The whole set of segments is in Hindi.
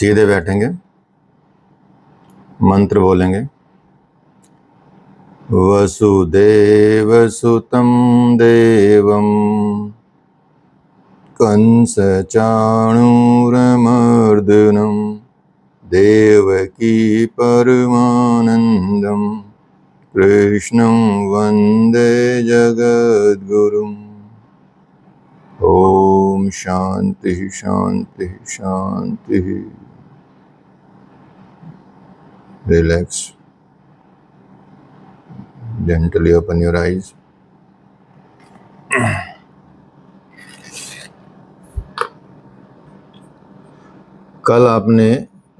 सीधे बैठेंगे, मंत्र बोलेंगे। वसुदेवसुतं देवं कंसचाणूरमर्दनं देवकी परमानन्दं कृष्णं वन्दे जगद्गुरुम्। ओम शांति शांति शांति। Relax, gently open your eyes. कल आपने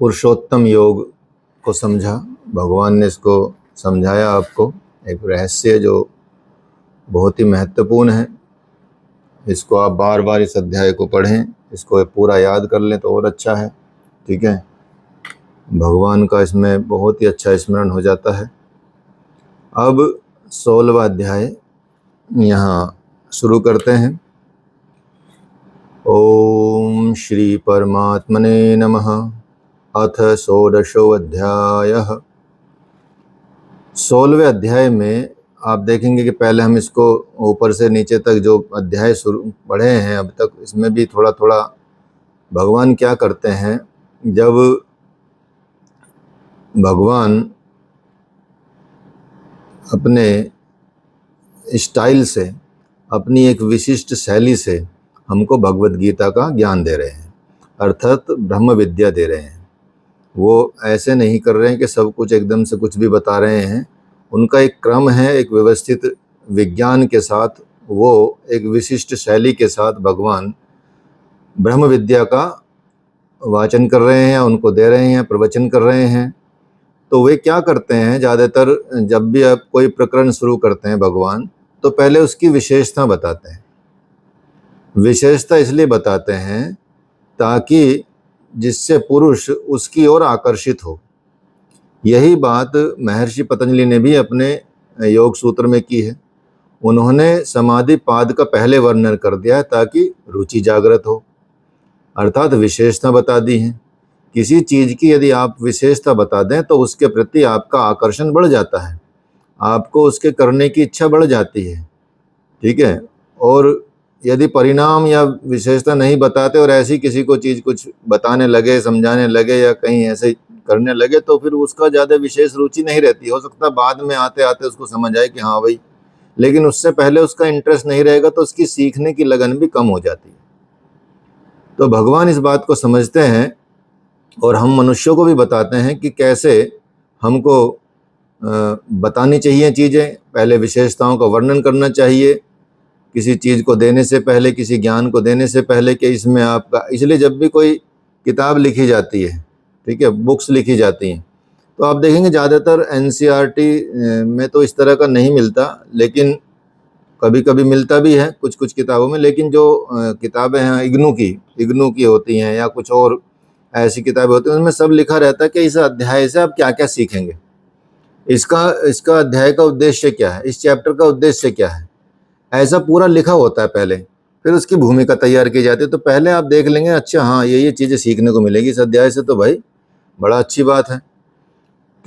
पुरुषोत्तम योग को समझा, भगवान ने इसको समझाया आपको, एक रहस्य जो बहुत ही महत्वपूर्ण है। इसको आप बार बार इस अध्याय को पढ़ें, इसको पूरा याद कर लें तो और अच्छा है। ठीक है, भगवान का इसमें बहुत ही अच्छा स्मरण हो जाता है। अब 16वां अध्याय यहाँ शुरू करते हैं। ओम श्री परमात्मने नमः। अथ 16वां अध्यायः। 16वें अध्याय में आप देखेंगे कि पहले हम इसको ऊपर से नीचे तक जो अध्याय शुरू पढ़े हैं अब तक, इसमें भी थोड़ा थोड़ा भगवान क्या करते हैं। जब भगवान अपने स्टाइल से, अपनी एक विशिष्ट शैली से हमको भगवत गीता का ज्ञान दे रहे हैं, अर्थात ब्रह्म विद्या दे रहे हैं। वो ऐसे नहीं कर रहे हैं कि सब कुछ एकदम से कुछ भी बता रहे हैं। उनका एक क्रम है, एक व्यवस्थित विज्ञान के साथ, वो एक विशिष्ट शैली के साथ भगवान ब्रह्म विद्या का वाचन कर रहे हैं, उनको दे रहे हैं, प्रवचन कर रहे हैं। तो वे क्या करते हैं, ज़्यादातर जब भी आप कोई प्रकरण शुरू करते हैं भगवान, तो पहले उसकी विशेषता बताते हैं। विशेषता इसलिए बताते हैं ताकि जिससे पुरुष उसकी ओर आकर्षित हो। यही बात महर्षि पतंजलि ने भी अपने योग सूत्र में की है। उन्होंने समाधि पाद का पहले वर्णन कर दिया है ताकि रुचि जागृत हो, अर्थात विशेषता बता दी है। किसी चीज़ की यदि आप विशेषता बता दें तो उसके प्रति आपका आकर्षण बढ़ जाता है, आपको उसके करने की इच्छा बढ़ जाती है। ठीक है, और यदि परिणाम या विशेषता नहीं बताते और ऐसी किसी को चीज़ कुछ बताने लगे, समझाने लगे या कहीं ऐसे करने लगे तो फिर उसका ज़्यादा विशेष रुचि नहीं रहती। हो सकता है बाद में आते आते उसको समझ आए कि हाँ भाई, लेकिन उससे पहले उसका इंटरेस्ट नहीं रहेगा तो उसकी सीखने की लगन भी कम हो जाती है। तो भगवान इस बात को समझते हैं और हम मनुष्यों को भी बताते हैं कि कैसे हमको बतानी चाहिए चीज़ें। पहले विशेषताओं का वर्णन करना चाहिए किसी चीज़ को देने से पहले, किसी ज्ञान को देने से पहले कि इसमें आपका। इसलिए जब भी कोई किताब लिखी जाती है, ठीक है, बुक्स लिखी जाती हैं, तो आप देखेंगे ज़्यादातर एनसीईआरटी में तो इस तरह का नहीं मिलता, लेकिन कभी कभी मिलता भी है कुछ कुछ किताबों में। लेकिन जो किताबें हैं इग्नू की होती हैं या कुछ और ऐसी किताबें होती हैं, उनमें सब लिखा रहता है कि इस अध्याय से आप क्या क्या सीखेंगे, इसका अध्याय का उद्देश्य क्या है, इस चैप्टर का उद्देश्य क्या है, ऐसा पूरा लिखा होता है पहले। फिर उसकी भूमिका तैयार की जाती है। तो पहले आप देख लेंगे, अच्छा हाँ ये चीज़ें सीखने को मिलेगी इस अध्याय से, तो भाई बड़ा अच्छी बात है।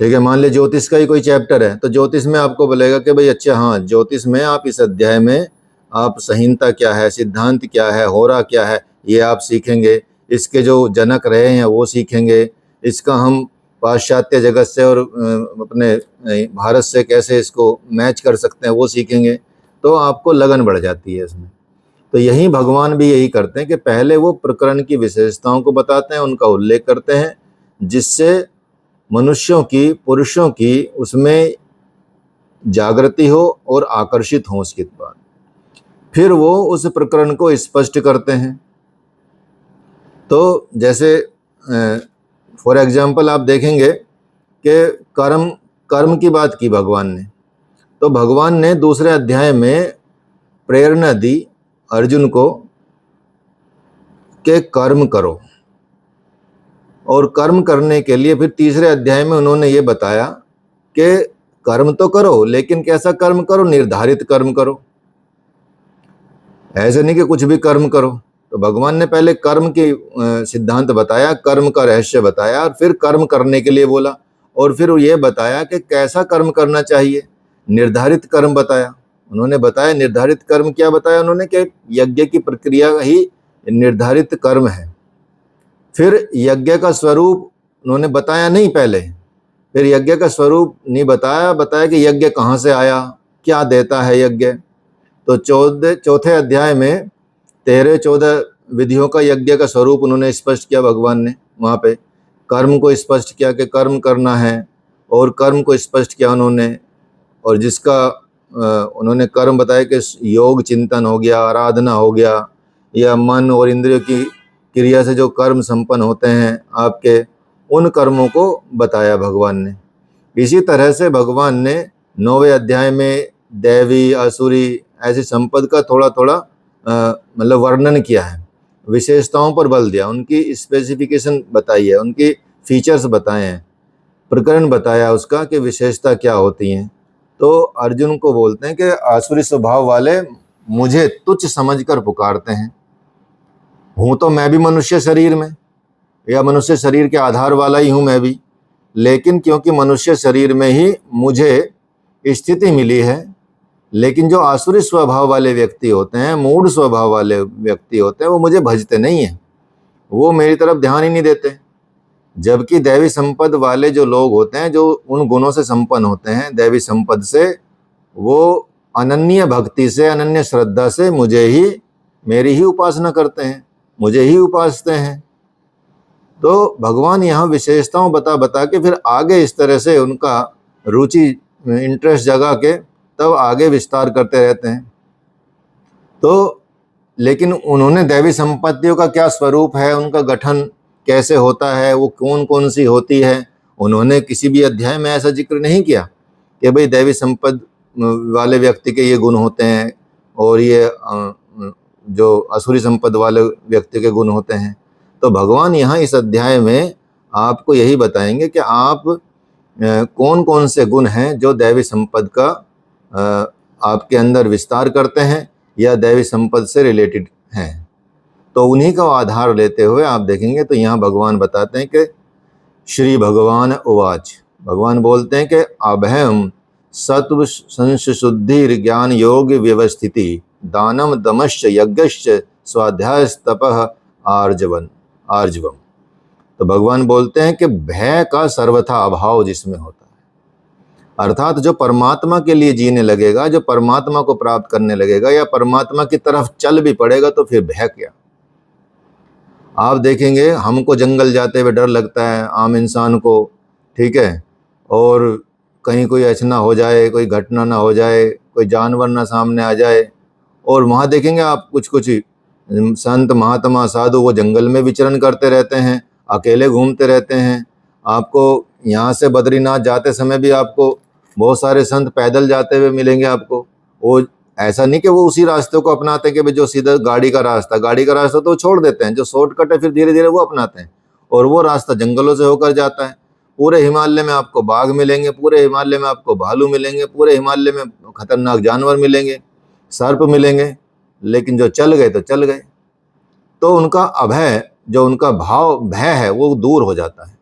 ठीक है, मान लीजिए ज्योतिष का ही कोई चैप्टर है तो ज्योतिष में आपको बोलेगा कि भाई अच्छा हाँ, ज्योतिष में आप इस अध्याय में आप संहिता क्या है, सिद्धांत क्या है, होरा क्या है, ये आप सीखेंगे। इसके जो जनक रहे हैं वो सीखेंगे। इसका हम पाश्चात्य जगत से और अपने भारत से कैसे इसको मैच कर सकते हैं वो सीखेंगे। तो आपको लगन बढ़ जाती है इसमें। तो यही भगवान भी यही करते हैं कि पहले वो प्रकरण की विशेषताओं को बताते हैं, उनका उल्लेख करते हैं, जिससे मनुष्यों की, पुरुषों की उसमें जागृति हो और आकर्षित हो उसके बाद। फिर वो उस प्रकरण को स्पष्ट करते हैं। तो जैसे फॉर एग्जाम्पल आप देखेंगे कि कर्म की बात की भगवान ने, तो भगवान ने दूसरे अध्याय में प्रेरणा दी अर्जुन को कि कर्म करो, और कर्म करने के लिए फिर तीसरे अध्याय में उन्होंने ये बताया कि कर्म तो करो, लेकिन कैसा कर्म करो, निर्धारित कर्म करो, ऐसे नहीं कि कुछ भी कर्म करो। तो भगवान ने पहले कर्म की सिद्धांत बताया, कर्म का रहस्य बताया, और फिर कर्म करने के लिए बोला, और फिर ये बताया कि कैसा कर्म करना चाहिए। निर्धारित कर्म बताया उन्होंने, बताया निर्धारित कर्म क्या बताया उन्होंने, कि यज्ञ की प्रक्रिया ही निर्धारित कर्म है। फिर यज्ञ का स्वरूप उन्होंने बताया नहीं पहले, फिर यज्ञ का स्वरूप नहीं बताया, बताया कि यज्ञ कहाँ से आया, क्या देता है यज्ञ। तो चौथे अध्याय में 13-14 विधियों का यज्ञ का स्वरूप उन्होंने स्पष्ट किया भगवान ने। वहाँ पे कर्म को स्पष्ट किया कि कर्म करना है, और कर्म को स्पष्ट किया उन्होंने, और जिसका उन्होंने कर्म बताया कि योग चिंतन हो गया, आराधना हो गया, या मन और इंद्रियों की क्रिया से जो कर्म संपन्न होते हैं आपके, उन कर्मों को बताया भगवान ने। इसी तरह से भगवान ने 9वें अध्याय में दैवी असुरी ऐसी संपद का थोड़ा थोड़ा मतलब वर्णन किया है, विशेषताओं पर बल दिया, उनकी स्पेसिफिकेशन बताई है, उनकी फीचर्स बताए हैं, प्रकरण बताया उसका कि विशेषता क्या होती हैं। तो अर्जुन को बोलते हैं कि आसुरी स्वभाव वाले मुझे तुच्छ समझकर पुकारते हैं। हूँ तो मैं भी मनुष्य शरीर में, या मनुष्य शरीर के आधार वाला ही हूँ मैं भी, लेकिन क्योंकि मनुष्य शरीर में ही मुझे स्थिति मिली है, लेकिन जो आसुरी स्वभाव वाले व्यक्ति होते हैं, मूढ़ स्वभाव वाले व्यक्ति होते हैं, वो मुझे भजते नहीं हैं, वो मेरी तरफ ध्यान ही नहीं देते। जबकि दैवी संपद वाले जो लोग होते हैं, जो उन गुणों से संपन्न होते हैं दैवी संपद से, वो अनन्य भक्ति से, अनन्य श्रद्धा से मुझे ही, मेरी ही उपासना करते हैं, मुझे ही उपासते हैं। तो भगवान यहाँ विशेषताओं बता बता के फिर आगे इस तरह से उनका रुचि, इंटरेस्ट जगा के तब आगे विस्तार करते रहते हैं। तो लेकिन उन्होंने दैवी संपत्तियों का क्या स्वरूप है, उनका गठन कैसे होता है, वो कौन कौन सी होती है, उन्होंने किसी भी अध्याय में ऐसा जिक्र नहीं किया कि भाई दैवी संपद वाले व्यक्ति के ये गुण होते हैं और ये जो असुरी संपद वाले व्यक्ति के गुण होते हैं। तो भगवान यहाँ इस अध्याय में आपको यही बताएंगे कि आप कौन कौन से गुण हैं जो दैवी संपद का आपके अंदर विस्तार करते हैं या दैवी संपद से रिलेटेड हैं। तो उन्हीं का आधार लेते हुए आप देखेंगे तो यहाँ भगवान बताते हैं कि श्री भगवान उवाच, भगवान बोलते हैं कि अभयम सत्व संशुद्धि ज्ञान योग व्यवस्थिति दानम दमश्च यज्ञश्च स्वाध्याय तपः आर्जवम। तो भगवान बोलते हैं कि भय का सर्वथा अभाव जिसमें होता है, अर्थात जो परमात्मा के लिए जीने लगेगा, जो परमात्मा को प्राप्त करने लगेगा या परमात्मा की तरफ चल भी पड़ेगा, तो फिर भय क्या। आप देखेंगे हमको जंगल जाते हुए डर लगता है, आम इंसान को, ठीक है, और कहीं कोई अचना हो जाए, कोई घटना ना हो जाए, कोई जानवर ना सामने आ जाए, और वहाँ देखेंगे आप कुछ कुछ संत महात्मा साधु वो जंगल में विचरण करते रहते हैं, अकेले घूमते रहते हैं। आपको यहाँ से बद्रीनाथ जाते समय भी आपको बहुत सारे संत पैदल जाते हुए मिलेंगे आपको। वो ऐसा नहीं कि वो उसी रास्ते को अपनाते कि भाई जो सीधा गाड़ी का रास्ता तो छोड़ देते हैं, जो शॉर्टकट है फिर धीरे धीरे वो अपनाते हैं, और वो रास्ता जंगलों से होकर जाता है। पूरे हिमालय में आपको बाघ मिलेंगे, पूरे हिमालय में आपको भालू मिलेंगे, पूरे हिमालय में खतरनाक जानवर मिलेंगे, सर्प मिलेंगे, लेकिन जो चल गए तो चल गए। तो उनका अभय, जो उनका भाव भय है, वो दूर हो जाता है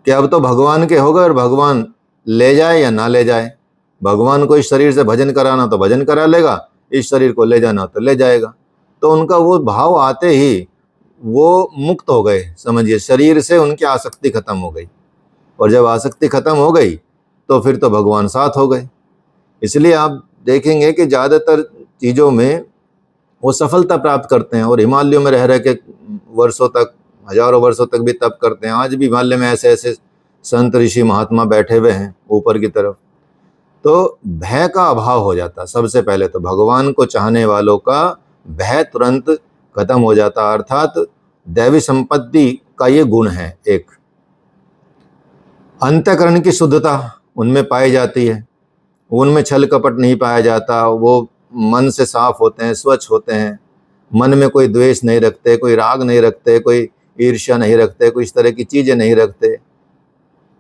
कि अब तो भगवान के हो गए, और भगवान ले जाए या ना ले जाए। भगवान को इस शरीर से भजन कराना तो भजन करा लेगा, इस शरीर को ले जाना तो ले जाएगा। तो उनका वो भाव आते ही वो मुक्त हो गए, समझिए, शरीर से उनकी आसक्ति खत्म हो गई, और जब आसक्ति खत्म हो गई तो फिर तो भगवान साथ हो गए। इसलिए आप देखेंगे कि ज़्यादातर चीज़ों में वो सफलता प्राप्त करते हैं, और हिमालयों में रह के वर्षों तक, हजारों वर्षों तक भी तप करते हैं। आज भी हिमालय में ऐसे ऐसे संत ऋषि महात्मा बैठे हुए हैं ऊपर की तरफ। तो भय का अभाव हो जाता। सबसे पहले तो भगवान को चाहने वालों का भय तुरंत खत्म हो जाता, अर्थात दैवी संपत्ति का ये गुण है। एक अंतःकरण की शुद्धता उनमें पाई जाती है, उनमें छल कपट नहीं पाया जाता, वो मन से साफ होते हैं, स्वच्छ होते हैं, मन में कोई द्वेष नहीं रखते, कोई राग नहीं रखते, कोई ईर्ष्या नहीं रखते, कोई इस तरह की चीज़ें नहीं रखते।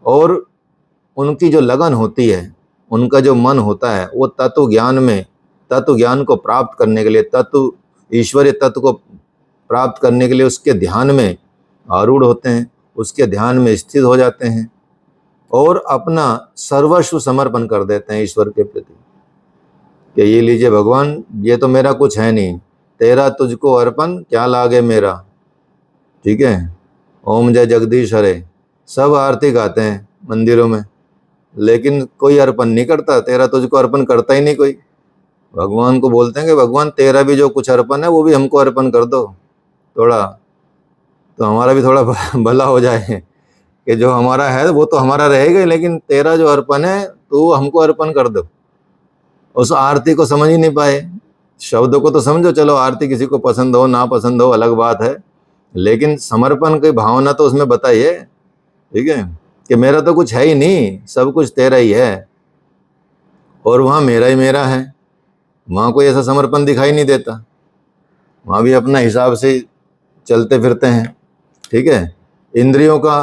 और उनकी जो लगन होती है, उनका जो मन होता है, वो तत्व ज्ञान में, तत्व ज्ञान को प्राप्त करने के लिए, तत्व ईश्वरीय तत्व को प्राप्त करने के लिए उसके ध्यान में आरूढ़ होते हैं, उसके ध्यान में स्थित हो जाते हैं और अपना सर्वस्व समर्पण कर देते हैं ईश्वर के प्रति कि ये लीजिए भगवान, ये तो मेरा कुछ है नहीं, तेरा तुझको अर्पण क्या लागे मेरा। ठीक है, ओम जय जगदीश हरे, सब आरती गाते हैं मंदिरों में, लेकिन कोई अर्पण नहीं करता, तेरा तुझको अर्पण करता ही नहीं कोई। भगवान को बोलते हैं कि भगवान तेरा भी जो कुछ अर्पण है वो भी हमको अर्पण कर दो थोड़ा, तो हमारा भी थोड़ा भला हो जाए कि जो हमारा है वो तो हमारा रहेगा, लेकिन तेरा जो अर्पण है तो हमको अर्पण कर दो। उस आरती को समझ ही नहीं पाए, शब्दों को तो समझो, चलो आरती किसी को पसंद हो ना पसंद हो अलग बात है, लेकिन समर्पण की भावना तो उसमें बताइए। ठीक है, कि मेरा तो कुछ है ही नहीं, सब कुछ तेरा ही है और वहाँ मेरा ही मेरा है। वहाँ कोई ऐसा समर्पण दिखाई नहीं देता, वहाँ भी अपना हिसाब से चलते फिरते हैं। ठीक है, इंद्रियों का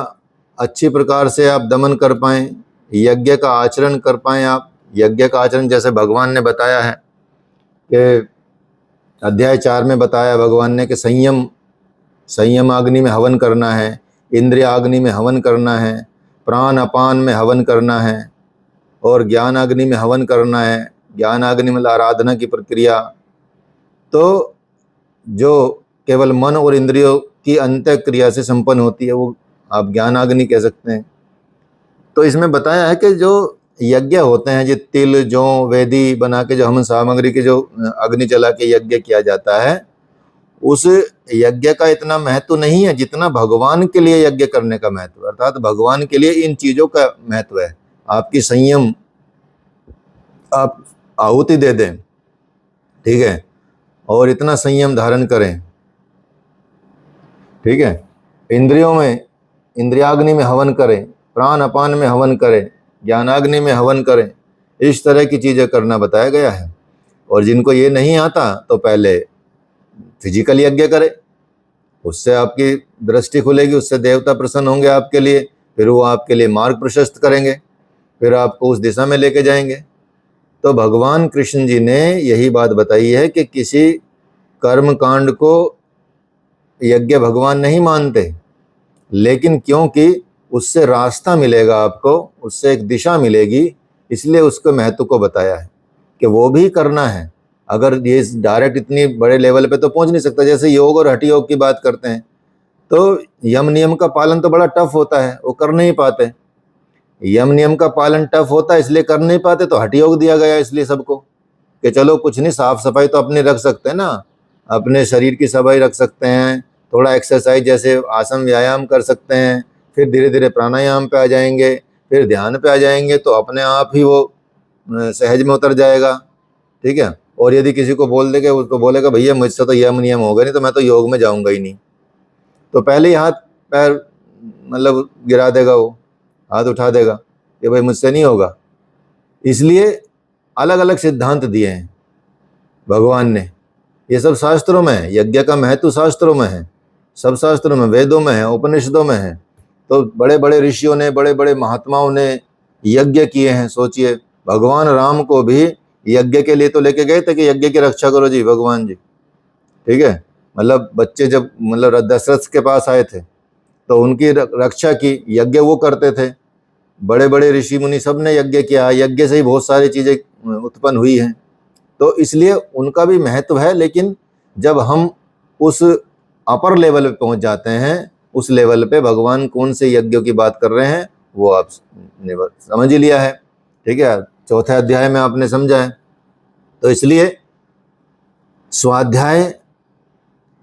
अच्छी प्रकार से आप दमन कर पाएँ, यज्ञ का आचरण कर पाएँ आप। यज्ञ का आचरण जैसे भगवान ने बताया है कि अध्याय 4 में बताया भगवान ने कि संयम अग्नि में हवन करना है, इंद्रिय अग्नि में हवन करना है, प्राण अपान में हवन करना है और ज्ञान अग्नि में हवन करना है। ज्ञान अग्नि में आराधना की प्रक्रिया, तो जो केवल मन और इंद्रियों की अंत क्रिया से संपन्न होती है वो आप ज्ञान अग्नि कह सकते हैं। तो इसमें बताया है कि जो यज्ञ होते हैं, जो तिल जौ वेदी बना के जो हवन सामग्री की जो अग्नि जला के यज्ञ किया जाता है, उस यज्ञ का इतना महत्व नहीं है जितना भगवान के लिए यज्ञ करने का महत्व है। अर्थात भगवान के लिए इन चीजों का महत्व है। आपकी संयम, आप आहुति दे दें, ठीक है, और इतना संयम धारण करें। ठीक है, इंद्रियों में इंद्रियाग्नि में हवन करें, प्राण अपान में हवन करें, ज्ञानाग्नि में हवन करें, इस तरह की चीजें करना बताया गया है। और जिनको ये नहीं आता तो पहले फिजिकल यज्ञ करें, उससे आपकी दृष्टि खुलेगी, उससे देवता प्रसन्न होंगे आपके लिए, फिर वो आपके लिए मार्ग प्रशस्त करेंगे, फिर आपको उस दिशा में लेके जाएंगे। तो भगवान कृष्ण जी ने यही बात बताई है कि किसी कर्म कांड को यज्ञ भगवान नहीं मानते, लेकिन क्योंकि उससे रास्ता मिलेगा आपको, उससे एक दिशा मिलेगी, इसलिए उसके महत्व को बताया है कि वो भी करना है। अगर ये डायरेक्ट इतनी बड़े लेवल पे तो पहुंच नहीं सकता। जैसे योग और हठ योग की बात करते हैं तो यम नियम का पालन तो बड़ा टफ होता है, वो कर नहीं पाते। यम नियम का पालन टफ होता है इसलिए कर नहीं पाते, तो हठ योग दिया गया इसलिए सबको कि चलो कुछ नहीं, साफ सफाई तो अपनी रख सकते हैं ना, अपने शरीर की सफाई रख सकते हैं, थोड़ा एक्सरसाइज जैसे आसन व्यायाम कर सकते हैं, फिर धीरे धीरे प्राणायाम पे आ जाएंगे, फिर ध्यान पे आ जाएंगे, तो अपने आप ही वो सहज में उतर जाएगा। ठीक है, और यदि किसी को बोल देगा, उसको बोलेगा भैया मुझसे तो यम नियम होगा नहीं, तो मैं तो योग में जाऊंगा ही नहीं, तो पहले ही हाथ पैर मतलब गिरा देगा, वो हाथ उठा देगा कि भाई मुझसे नहीं होगा। इसलिए अलग अलग सिद्धांत दिए हैं भगवान ने, ये सब शास्त्रों में है। यज्ञ का महत्व शास्त्रों में है, सब शास्त्रों में, वेदों में है, उपनिषदों में है। तो बड़े बड़े ऋषियों ने, बड़े बड़े महात्माओं ने यज्ञ किए हैं। सोचिए, भगवान राम को भी यज्ञ के लिए तो लेके गए थे कि यज्ञ की रक्षा करो जी भगवान जी। ठीक है, मतलब बच्चे जब मतलब दशरथ के पास आए थे तो उनकी रक्षा की, यज्ञ वो करते थे। बड़े बड़े ऋषि मुनि सब ने यज्ञ किया, यज्ञ से ही बहुत सारी चीजें उत्पन्न हुई हैं, तो इसलिए उनका भी महत्व है। लेकिन जब हम उस अपर लेवल पे पहुंच जाते हैं, उस लेवल पे भगवान कौन से यज्ञों की बात कर रहे हैं वो आप समझ ही लिया है। ठीक है, चौथे अध्याय में आपने समझा है। तो इसलिए स्वाध्याय,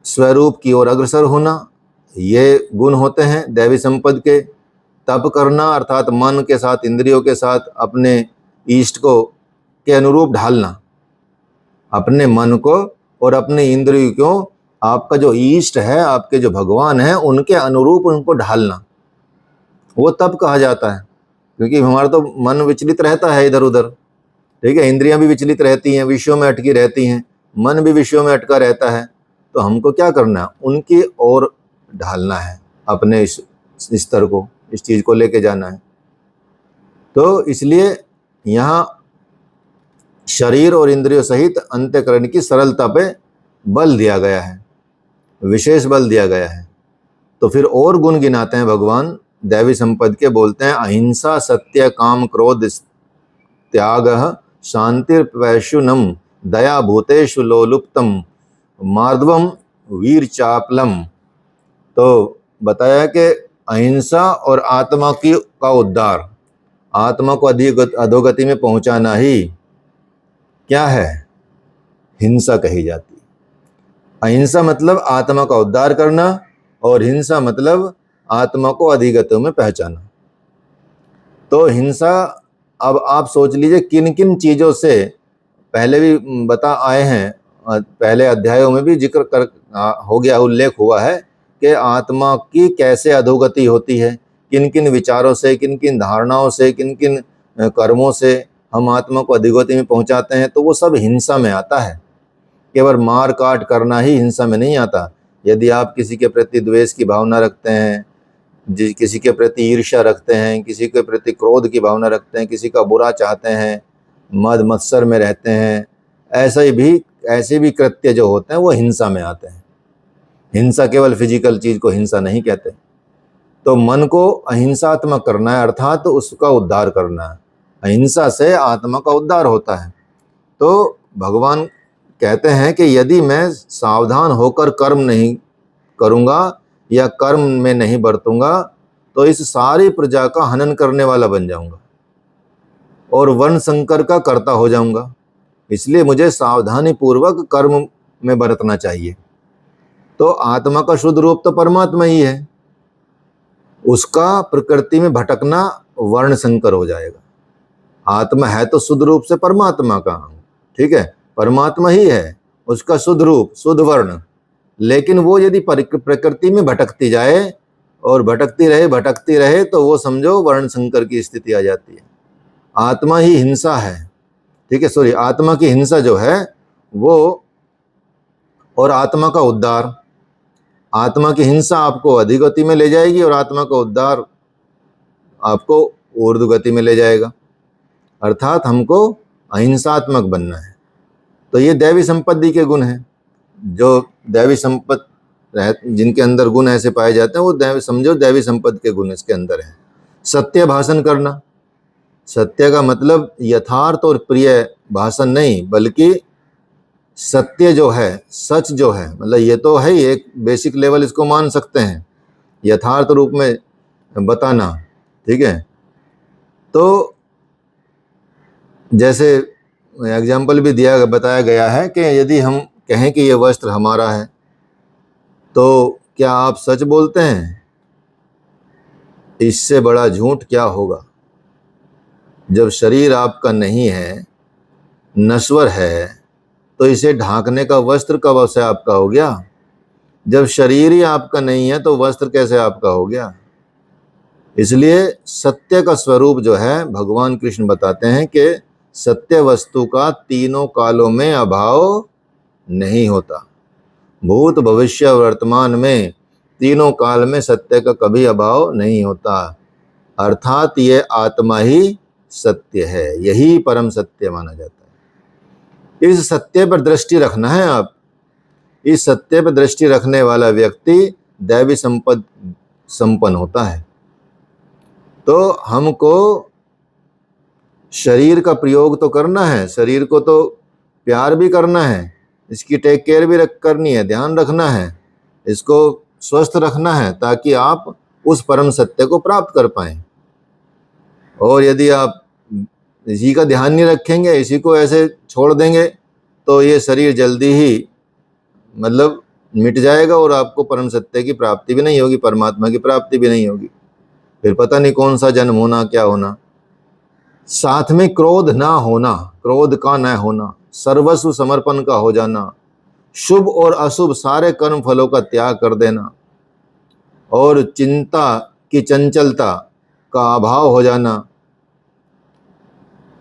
स्वरूप की ओर अग्रसर होना, ये गुण होते हैं दैवी संपद के। तप करना अर्थात मन के साथ, इंद्रियों के साथ अपने इष्ट को के अनुरूप ढालना, अपने मन को और अपने इंद्रियों को आपका जो इष्ट है, आपके जो भगवान है, उनके अनुरूप उनको ढालना, वो तप कहा जाता है। क्योंकि हमारा तो मन विचलित रहता है इधर उधर। ठीक है, इंद्रियां भी विचलित रहती हैं, विषयों में अटकी रहती हैं, मन भी विषयों में अटका रहता है। तो हमको क्या करना है, उनकी ओर ढालना है, अपने इस स्तर को, इस चीज को लेके जाना है। तो इसलिए यहाँ शरीर और इंद्रियों सहित अंतःकरण की सरलता पे बल दिया गया है। विशेष बल दिया गया है। तो फिर और गुण गिनाते हैं भगवान दैवी संपद के, बोलते हैं अहिंसा, सत्य, काम, क्रोध, त्याग, शांतिर्वैशुनम, दया, भूतेषु लोलुप्तम, मार्दवम, वीर चापलम। तो बताया कि अहिंसा और आत्मा का उद्धार, आत्मा को अधोगति में पहुंचाना ही क्या है, हिंसा कही जाती है। अहिंसा मतलब आत्मा का उद्धार करना और हिंसा मतलब आत्मा को अधोगति में पहुंचाना। तो हिंसा, अब आप सोच लीजिए किन किन चीजों से, पहले भी बता आए हैं, पहले अध्यायों में भी जिक्र हो गया, उल्लेख हुआ है कि आत्मा की कैसे अधोगति होती है, किन किन विचारों से, किन किन धारणाओं से, किन किन कर्मों से हम आत्मा को अधोगति में पहुंचाते हैं। तो वो सब हिंसा में आता है। केवल मार काट करना ही हिंसा में नहीं आता। यदि आप किसी के प्रति द्वेष की भावना रखते हैं, किसी के प्रति ईर्ष्या रखते हैं, किसी के प्रति क्रोध की भावना रखते हैं, किसी का बुरा चाहते हैं, मद मत्सर में रहते हैं, ऐसे भी कृत्य जो होते हैं वो हिंसा में आते हैं। हिंसा केवल फिजिकल चीज को हिंसा नहीं कहते। तो मन को अहिंसात्मक करना है, अर्थात तो उसका उद्धार करना है। अहिंसा से आत्मा का उद्धार होता है। तो भगवान कहते हैं कि यदि मैं सावधान होकर कर्म नहीं करूंगा या कर्म में नहीं बरतूंगा तो इस सारी प्रजा का हनन करने वाला बन जाऊंगा और वर्ण संकर का कर्ता हो जाऊंगा। इसलिए मुझे सावधानी पूर्वक कर्म में बरतना चाहिए। तो आत्मा का शुद्ध रूप तो परमात्मा ही है, उसका प्रकृति में भटकना वर्ण संकर हो जाएगा। आत्मा है तो शुद्ध रूप से परमात्मा का, ठीक है, परमात्मा ही है, उसका शुद्ध रूप, शुद्ध वर्ण। लेकिन वो यदि प्रकृति में भटकती जाए और भटकती रहे तो वो समझो वर्ण संकर की स्थिति आ जाती है। आत्मा ही हिंसा है, ठीक है, सॉरी, आत्मा की हिंसा जो है वो, और आत्मा का उद्धार, आत्मा की हिंसा आपको अधोगति में ले जाएगी और आत्मा का उद्धार आपको ऊर्ध्वगति में ले जाएगा। अर्थात हमको अहिंसात्मक बनना है। तो ये दैवी संपत्ति के गुण हैं। जो दैवी संपत्ति जिनके अंदर गुण ऐसे पाए जाते हैं वो समझो दैवी संपत्ति के गुण इसके अंदर हैं। सत्य भाषण करना, सत्य का मतलब यथार्थ और प्रिय भाषण नहीं, बल्कि सत्य जो है, सच जो है, मतलब ये तो है ही, एक बेसिक लेवल इसको मान सकते हैं, यथार्थ रूप में बताना, ठीक है। तो जैसे एग्जाम्पल भी बताया गया है कि यदि हम कहें कि ये वस्त्र हमारा है तो क्या आप सच बोलते हैं? इससे बड़ा झूठ क्या होगा। जब शरीर आपका नहीं है, नश्वर है, तो इसे ढांकने का वस्त्र कब से आपका हो गया? जब शरीर ही आपका नहीं है तो वस्त्र कैसे आपका हो गया? इसलिए सत्य का स्वरूप जो है, भगवान कृष्ण बताते हैं कि सत्य वस्तु का तीनों कालों में अभाव नहीं होता। भूत, भविष्य, वर्तमान में तीनों काल में सत्य का कभी अभाव नहीं होता। अर्थात ये आत्मा ही सत्य है, यही परम सत्य माना जाता है। इस सत्य पर दृष्टि रखना है आप। इस सत्य पर दृष्टि रखने वाला व्यक्ति दैवी संपन्न होता है। तो हमको शरीर का प्रयोग तो करना है, शरीर को तो प्यार भी करना है, इसकी टेक केयर भी करनी है, ध्यान रखना है, इसको स्वस्थ रखना है ताकि आप उस परम सत्य को प्राप्त कर पाएं। और यदि आप इसी का ध्यान नहीं रखेंगे, इसी को ऐसे छोड़ देंगे तो ये शरीर जल्दी ही मतलब मिट जाएगा और आपको परम सत्य की प्राप्ति भी नहीं होगी, परमात्मा की प्राप्ति भी नहीं होगी। फिर पता नहीं कौन सा जन्म होना, क्या होना। साथ में क्रोध ना होना, क्रोध का न होना, सर्वस्व समर्पण का हो जाना, शुभ और अशुभ सारे कर्म फलों का त्याग कर देना और चिंता की चंचलता का अभाव हो जाना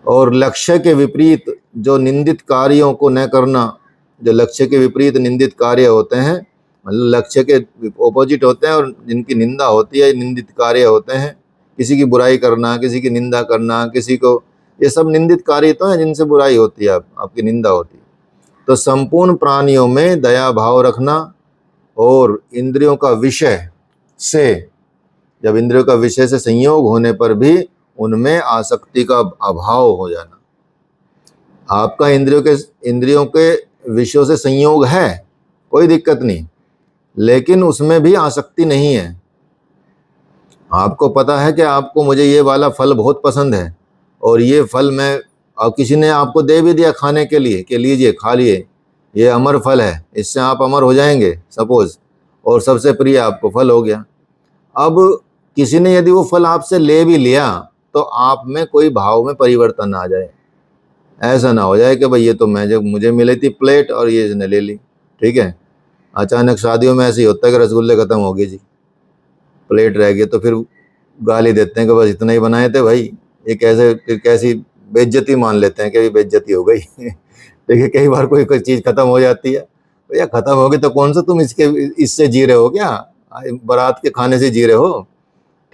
और लक्ष्य के विपरीत जो निंदित कार्यों को न करना। जो लक्ष्य के विपरीत निंदित कार्य होते हैं, मतलब लक्ष्य के ऑपोजिट होते हैं और जिनकी निंदा होती है, निंदित कार्य होते हैं। किसी की बुराई करना, किसी की निंदा करना, किसी को, ये सब निंदित कार्य तो हैं जिनसे बुराई होती है, आपकी निंदा होती है। तो संपूर्ण प्राणियों में दया भाव रखना और इंद्रियों का विषय से, जब इंद्रियों का विषय से संयोग होने पर भी उनमें आसक्ति का अभाव हो जाना। आपका इंद्रियों के विषयों से संयोग है, कोई दिक्कत नहीं, लेकिन उसमें भी आसक्ति नहीं है। आपको पता है कि आपको मुझे ये वाला फल बहुत पसंद है और ये फल मैं, और किसी ने आपको दे भी दिया खाने के लिए कि लीजिए खा लिए, ये अमर फल है, इससे आप अमर हो जाएंगे सपोज, और सबसे प्रिय आपको फल हो गया। अब किसी ने यदि वो फल आपसे ले भी लिया तो आप में कोई भाव में परिवर्तन आ जाए। ऐसा ना हो जाए कि भाई ये तो मैं, जब मुझे मिली थी प्लेट और ये इसने ले ली, ठीक है। अचानक शादियों में ऐसे ही होता है कि रसगुल्ले खत्म हो गए जी, प्लेट रह गई, तो फिर गाली देते हैं कि बस इतना ही बनाए थे भाई। ये कैसी बेइज्जती मान लेते हैं कि बेइज्जती हो गई। देखिए कई बार कोई चीज़ खत्म हो जाती है, भैया खत्म हो गई तो कौन सा तुम इससे जी रहे हो क्या, बारात के खाने से जी रहे हो,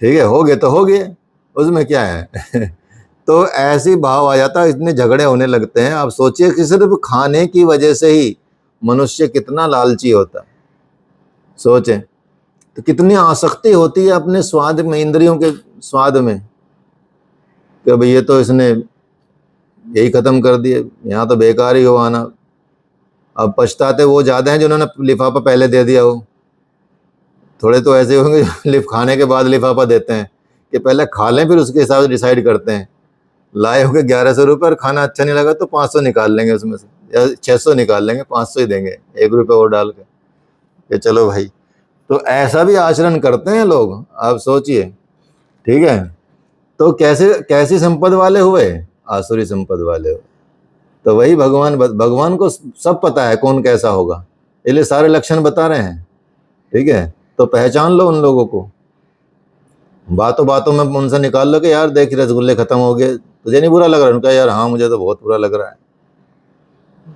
ठीक है, हो गए तो हो गए, उसमें क्या है। तो ऐसी भाव आ जाता है, इतने झगड़े होने लगते हैं। आप सोचिए कि सिर्फ खाने की वजह से ही मनुष्य कितना लालची होता है। सोचें तो कितनी आसक्ति होती है अपने स्वाद में, इंद्रियों के स्वाद में, कि भाई ये तो इसने यही खत्म कर दिए, यहाँ तो बेकार ही हो आना। अब पछताते वो ज़्यादा हैं जिन्होंने लिफाफा पहले दे दिया हो। थोड़े तो ऐसे होंगे जो खाने के बाद लिफाफा देते हैं कि पहले खा लें फिर उसके हिसाब से डिसाइड करते हैं। लाए होंगे 1100 रुपये और खाना अच्छा नहीं लगा तो 500 निकाल लेंगे उसमें से, या 600 निकाल लेंगे, 500 ही देंगे, 1 रुपये और डाल के कि चलो भाई। तो ऐसा भी आचरण करते हैं लोग, आप सोचिए, ठीक है। तो कैसी संपद वाले हुए, आसुरी संपद वाले हुए। तो वही भगवान को सब पता है कौन कैसा होगा, इसलिए सारे लक्षण बता रहे हैं, ठीक है। तो पहचान लो उन लोगों को, बातों बातों में उनसे निकाल लो कि यार देख रसगुल्ले खत्म हो गए, तुझे नहीं बुरा लग रहा है? उनका यार हाँ मुझे तो बहुत बुरा लग रहा है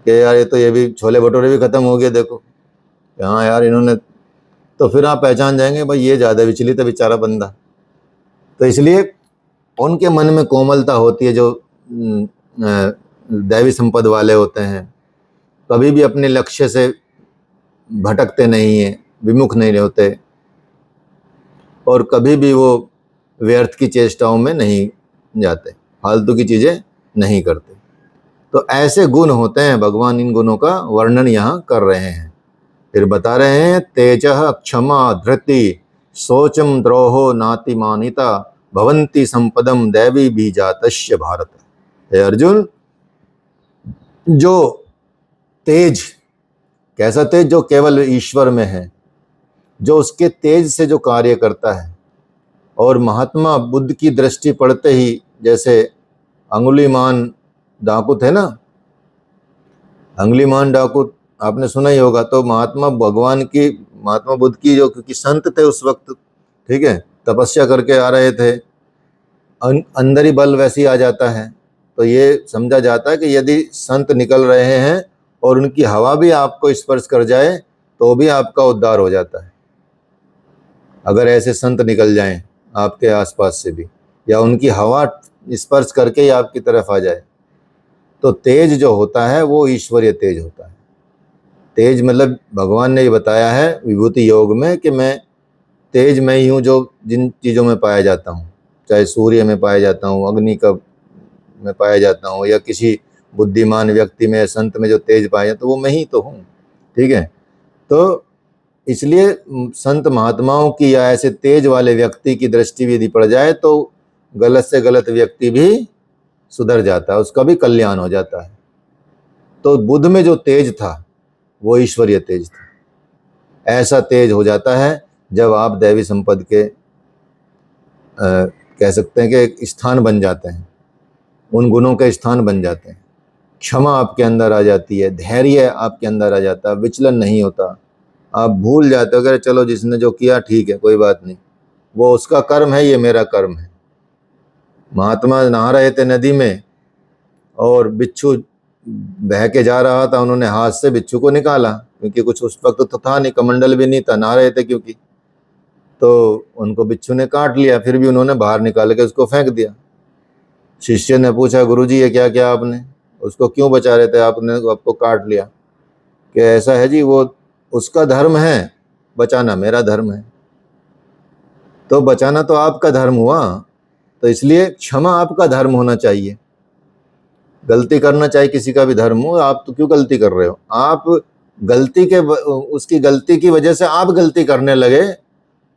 कि यार ये भी छोले भटूरे भी खत्म हो गए, देखो हाँ यार इन्होंने। तो फिर आप पहचान जाएंगे भाई ये ज़्यादा विचलित है बेचारा बंदा। तो इसलिए उनके मन में कोमलता होती है जो दैवी संपद वाले होते हैं, कभी भी अपने लक्ष्य से भटकते नहीं हैं, विमुख नहीं होते, और कभी भी वो व्यर्थ की चेष्टाओं में नहीं जाते, फालतू की चीज़ें नहीं करते। तो ऐसे गुण होते हैं, भगवान इन गुणों का वर्णन यहाँ कर रहे हैं। फिर बता रहे हैं तेजः क्षमा धृति शोचम द्रोहो नातिमानिता भवंती संपदम दैवी बीजातस्य भारत। हे अर्जुन, जो तेज, कैसा तेज? जो केवल ईश्वर में है, जो उसके तेज से जो कार्य करता है। और महात्मा बुद्ध की दृष्टि पड़ते ही, जैसे अंगुलीमान डाकू थे ना, अंगुलीमान डाकू आपने सुना ही होगा। तो महात्मा बुद्ध की जो, क्योंकि संत थे उस वक्त, ठीक है, तपस्या करके आ रहे थे, अंदर ही बल वैसे ही आ जाता है। तो ये समझा जाता है कि यदि संत निकल रहे हैं और उनकी हवा भी आपको स्पर्श कर जाए तो भी आपका उद्धार हो जाता है। अगर ऐसे संत निकल जाएं आपके आसपास से भी, या उनकी हवा स्पर्श करके ही आपकी तरफ आ जाए, तो तेज जो होता है वो ईश्वरीय तेज होता है। तेज मतलब भगवान ने ये बताया है विभूति योग में कि मैं तेज मैं ही हूँ जो जिन चीज़ों में पाया जाता हूँ, चाहे सूर्य में पाया जाता हूँ, अग्नि का में पाया जाता हूँ, या किसी बुद्धिमान व्यक्ति में, संत में जो तेज पाया जाता है, तो वो मैं ही तो हूँ, ठीक है। तो इसलिए संत महात्माओं की या ऐसे तेज वाले व्यक्ति की दृष्टि भी यदि पड़ जाए तो गलत से गलत व्यक्ति भी सुधर जाता है, उसका भी कल्याण हो जाता है। तो बुद्ध में जो तेज था वो ईश्वरीय तेज था। ऐसा तेज हो जाता है जब आप दैवी संपद के कह सकते हैं कि एक स्थान बन जाते हैं, उन गुणों के स्थान बन जाते हैं। क्षमा आपके अंदर आ जाती है, धैर्य आपके अंदर आ जाता है, विचलन नहीं होता, आप भूल जाते हो कि चलो जिसने जो किया ठीक है, कोई बात नहीं, वो उसका कर्म है, ये मेरा कर्म है। महात्मा नहा रहे थे नदी में और बिच्छू बह के जा रहा था, उन्होंने हाथ से बिच्छू को निकाला, क्योंकि कुछ उस वक्त तो था नहीं, कमंडल भी नहीं था, नहा रहे थे क्योंकि, तो उनको बिच्छू ने काट लिया, फिर भी उन्होंने बाहर निकाल के उसको फेंक दिया। शिष्य ने पूछा गुरुजी ये क्या किया आपने, उसको क्यों बचा रहे थे आपने, आपको काट लिया? कि ऐसा है जी वो उसका धर्म है, बचाना मेरा धर्म है। तो बचाना तो आपका धर्म हुआ, तो इसलिए क्षमा आपका धर्म होना चाहिए। गलती करना चाहे किसी का भी धर्म हो, आप तो क्यों गलती कर रहे हो? आप गलती के उसकी गलती की वजह से आप गलती करने लगे,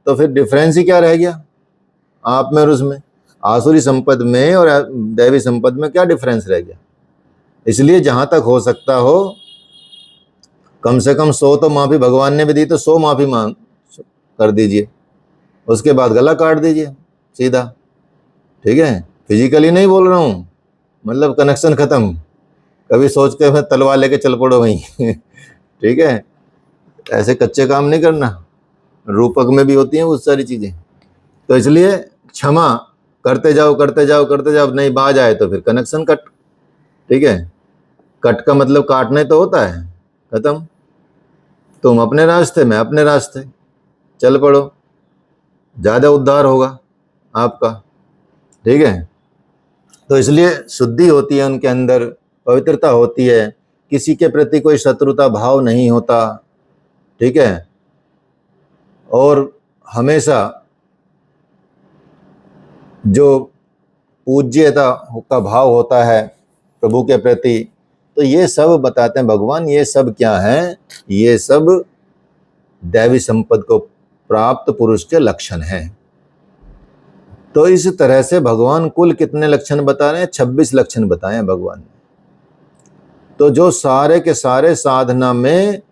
तो फिर डिफरेंस ही क्या रह गया आप में और उसमें? आसुरी संपद में और दैवी संपद में क्या डिफरेंस रह गया? इसलिए जहां तक हो सकता हो कम से कम 100 तो माफी भगवान ने भी दी, तो 100 माफी मांग कर दीजिए, उसके बाद गला काट दीजिए सीधा। ठीक है, फिजिकली नहीं बोल रहा हूँ, मतलब कनेक्शन खत्म। कभी सोच के मैं तलवार लेके चल पड़ो वहीं ठीक है, ऐसे कच्चे काम नहीं करना। रूपक में भी होती हैं बहुत सारी चीजें। तो इसलिए क्षमा करते जाओ करते जाओ करते जाओ, नहीं बाज आए तो फिर कनेक्शन कट। ठीक है, कट का मतलब काटने तो होता है, खत्म। तुम अपने रास्ते, मैं अपने रास्ते, चल पड़ो, ज्यादा उद्धार होगा आपका। ठीक है, तो इसलिए शुद्धि होती है उनके अंदर, पवित्रता होती है, किसी के प्रति कोई शत्रुता भाव नहीं होता। ठीक है, और हमेशा जो पूज्यता का भाव होता है प्रभु के प्रति। तो ये सब बताते हैं भगवान, ये सब क्या है? ये सब दैवी संपद को प्राप्त पुरुष के लक्षण हैं। तो इस तरह से भगवान कुल कितने लक्षण बता रहे हैं? 26 लक्षण बताए हैं भगवान ने। तो जो सारे के सारे साधना में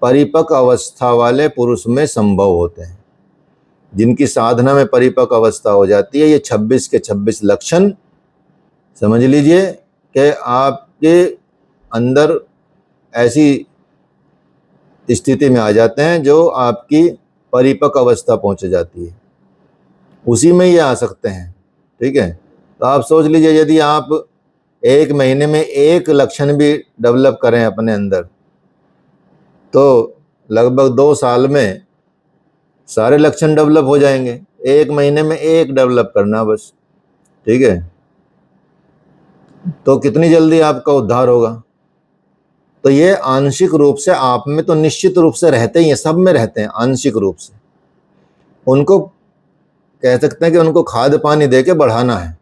परिपक्व अवस्था वाले पुरुष में संभव होते हैं, जिनकी साधना में परिपक्व अवस्था हो जाती है, ये 26 के 26 लक्षण समझ लीजिए कि आपके अंदर ऐसी स्थिति में आ जाते हैं जो आपकी परिपक्व अवस्था पहुंच जाती है, उसी में ये आ सकते हैं। ठीक है, तो आप सोच लीजिए यदि आप 1 महीने में एक लक्षण भी डेवलप करें अपने अंदर, तो लगभग 2 साल में सारे लक्षण डेवलप हो जाएंगे। 1 महीने में एक डेवलप करना बस। ठीक है, तो कितनी जल्दी आपका उद्धार होगा। तो ये आंशिक रूप से आप में तो निश्चित रूप से रहते ही हैं, सब में रहते हैं आंशिक रूप से। उनको कह सकते हैं कि उनको खाद पानी दे के बढ़ाना है,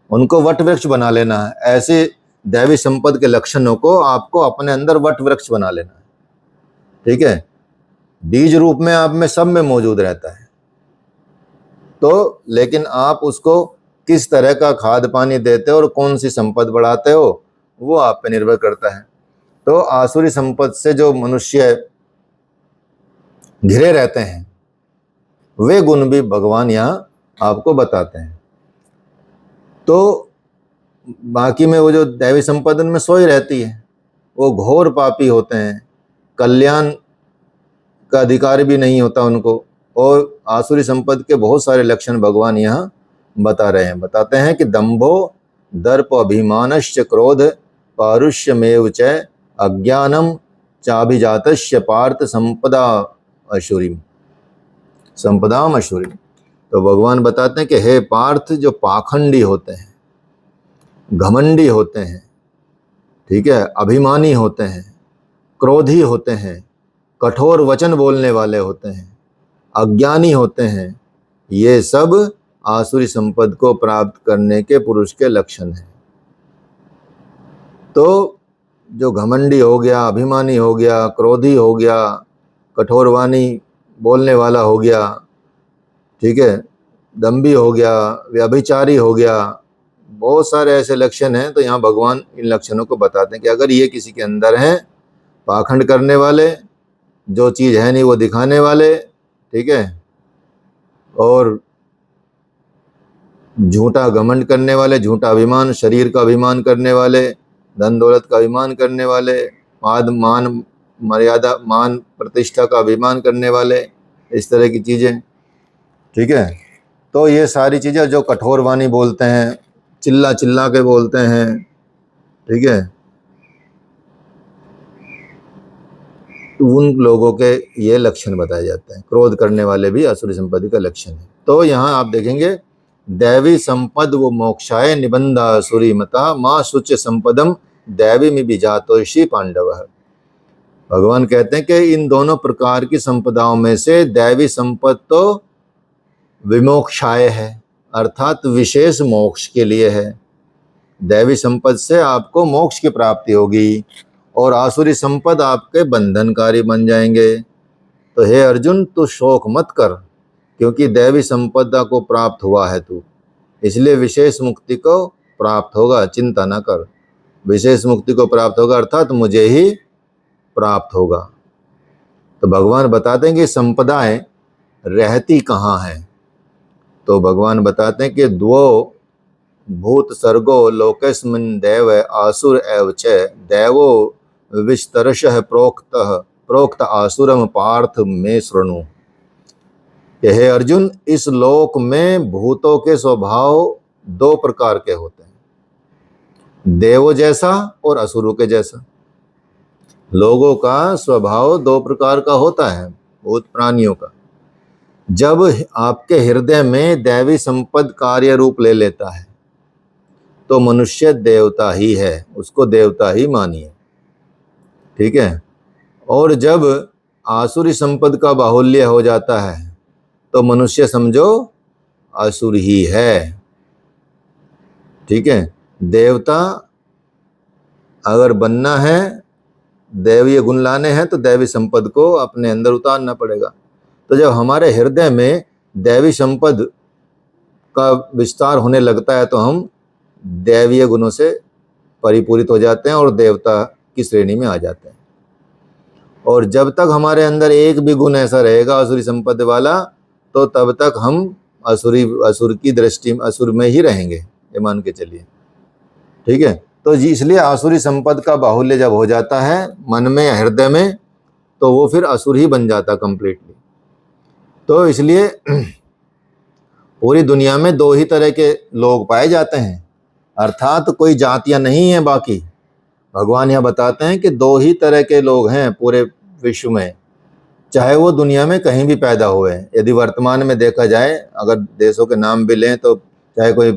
उनको वट वृक्ष बना लेना है। ऐसे दैवी संपद के लक्षणों को आपको अपने अंदर वट वृक्ष बना लेना है। ठीक है, बीज रूप में आप में सब में मौजूद रहता है। तो लेकिन आप उसको किस तरह का खाद पानी देते हो और कौन सी संपद बढ़ाते हो, वो आप पे निर्भर करता है। तो आसुरी संपद से जो मनुष्य घिरे रहते हैं, वे गुण भी भगवान यहाँ आपको बताते हैं। तो बाकी में वो जो दैवी संपद में सोई रहती है, वो घोर पापी होते हैं, कल्याण का अधिकार भी नहीं होता उनको। और आसुरी संपद के बहुत सारे लक्षण भगवान यहाँ बता रहे हैं। बताते हैं कि दंभो दर्प अभिमानश्च क्रोध पारुष्यमेव च अज्ञानम चाभिजातस्य पार्थ संपदा अशुरी संपदाम अशुरी। तो भगवान बताते हैं कि हे पार्थ, जो पाखंडी होते हैं, घमंडी होते हैं, ठीक है, अभिमानी होते हैं, क्रोधी होते हैं, कठोर वचन बोलने वाले होते हैं, अज्ञानी होते हैं, ये सब आसुरी संपद को प्राप्त करने के पुरुष के लक्षण हैं। तो जो घमंडी हो गया, अभिमानी हो गया, क्रोधी हो गया, कठोर वाणी बोलने वाला हो गया, ठीक है, दंभी हो गया, व्यभिचारी हो गया, बहुत सारे ऐसे लक्षण हैं। तो यहाँ भगवान इन लक्षणों को बताते हैं कि अगर ये किसी के अंदर हैं, पाखंड करने वाले, जो चीज़ है नहीं वो दिखाने वाले, ठीक है, और झूठा घमंड करने वाले, झूठा अभिमान, शरीर का अभिमान करने वाले, धन दौलत का अभिमान करने वाले, मान मर्यादा, मान प्रतिष्ठा का अभिमान करने वाले, इस तरह की चीज़ें। ठीक है, तो ये सारी चीज़ें जो कठोर वाणी बोलते हैं, चिल्ला चिल्ला के बोलते हैं, ठीक है, उन लोगों के ये लक्षण बताए जाते हैं। क्रोध करने वाले भी आसुरी संपत्ति का लक्षण है। तो यहाँ आप देखेंगे, दैवी संपद वो मोक्षाय निबंधा असुरी मता माँ शुच संपदम दैवी में बीजातोषी पांडव। भगवान कहते हैं कि इन दोनों प्रकार की संपदाओं में से दैवी संपद तो विमोक्षाय है, अर्थात विशेष मोक्ष के लिए है। दैवी संपद से आपको मोक्ष की प्राप्ति होगी और आसुरी संपद आपके बंधनकारी बन जाएंगे। तो हे अर्जुन, तू शोक मत कर, क्योंकि दैवी संपदा को प्राप्त हुआ है तू, इसलिए विशेष मुक्ति को प्राप्त होगा, चिंता ना कर। विशेष मुक्ति को प्राप्त होगा अर्थात मुझे ही प्राप्त होगा। तो भगवान बताते हैं कि संपदाएं रहती कहाँ हैं। तो भगवान बताते हैं कि द्वो भूत सर्गो लोकेस्मिन् देव आसुर एव च देवो विस्तरशः प्रोक्त आसुरम पार्थ में शृणु। हे अर्जुन, इस लोक में भूतों के स्वभाव दो प्रकार के होते हैं, देवों जैसा और असुरों के जैसा। लोगों का स्वभाव दो प्रकार का होता है, भूत प्राणियों का। जब आपके हृदय में दैवी संपद कार्य रूप ले लेता है तो मनुष्य देवता ही है, उसको देवता ही मानिए, ठीक है। और जब आसुरी संपद का बाहुल्य हो जाता है तो मनुष्य समझो असुर ही है, ठीक है। देवता अगर बनना है, दैवीय गुण लाने हैं, तो दैवी संपद को अपने अंदर उतारना पड़ेगा। तो जब हमारे हृदय में दैवी संपद का विस्तार होने लगता है तो हम दैवीय गुणों से परिपूरित हो जाते हैं और देवता की श्रेणी में आ जाते हैं। और जब तक हमारे अंदर एक भी गुण ऐसा रहेगा असुरी संपत्ति वाला, तो तब तक हम असुर की दृष्टि में असुर में ही रहेंगे, ये मान के चलिए, ठीक है। तो इसलिए आसुरी संपद का बाहुल्य जब हो जाता है मन में या हृदय में, तो वो फिर असुर ही बन जाता कंप्लीटली। तो इसलिए पूरी दुनिया में दो ही तरह के लोग पाए जाते हैं, अर्थात कोई जातियां नहीं है बाकी। भगवान यह बताते हैं कि दो ही तरह के लोग हैं पूरे विश्व में, चाहे वो दुनिया में कहीं भी पैदा हुए। यदि वर्तमान में देखा जाए, अगर देशों के नाम भी लें, तो चाहे कोई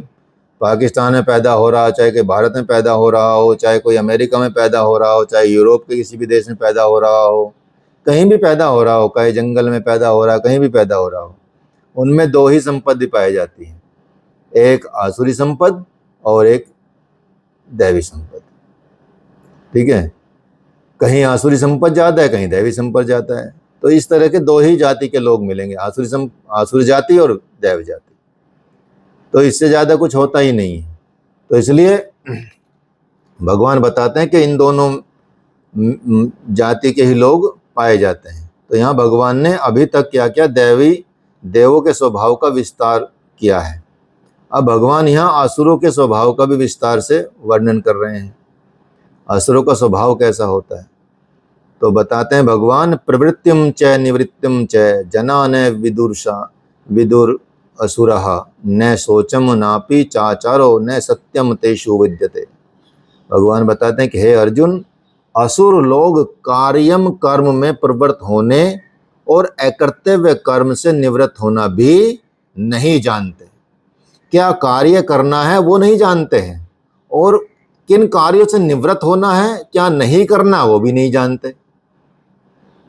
पाकिस्तान में पैदा हो रहा हो, चाहे कोई भारत में पैदा हो रहा हो, चाहे कोई अमेरिका में पैदा हो रहा हो, चाहे यूरोप के किसी भी देश में पैदा हो रहा हो, कहीं भी पैदा हो रहा हो, कहीं जंगल में पैदा हो रहा हो, कहीं भी पैदा हो रहा हो, उनमें दो ही संपत्ति पाई जाती है, एक आसुरी संपद और एक दैवी संपद, ठीक है। कहीं आसुरी संपद ज़्यादा है, कहीं दैवी संपद ज़्यादा है। तो इस तरह के दो ही जाति के लोग मिलेंगे, आसुरी जाति और दैवी जाति। तो इससे ज़्यादा कुछ होता ही नहीं है। तो इसलिए भगवान बताते हैं कि इन दोनों जाति के ही लोग पाए जाते हैं। तो यहाँ भगवान ने अभी तक क्या क्या देवों के स्वभाव का विस्तार किया है। अब भगवान यहाँ आसुरों के स्वभाव का भी विस्तार से वर्णन कर रहे हैं। असुरों का स्वभाव कैसा होता है तो बताते हैं भगवान, प्रवृत्तिम च निवृत्तिम च जना न विदुर असुरः न शोचम नापि चाचारो न सत्यम तेषु विद्यते। भगवान बताते हैं कि हे अर्जुन, असुर लोग कार्यम कर्म में प्रवृत्त होने और अकर्तव्य कर्म से निवृत्त होना भी नहीं जानते। क्या कार्य करना है वो नहीं जानते हैं, और किन कार्यों से निवृत्त होना है, क्या नहीं करना वो भी नहीं जानते।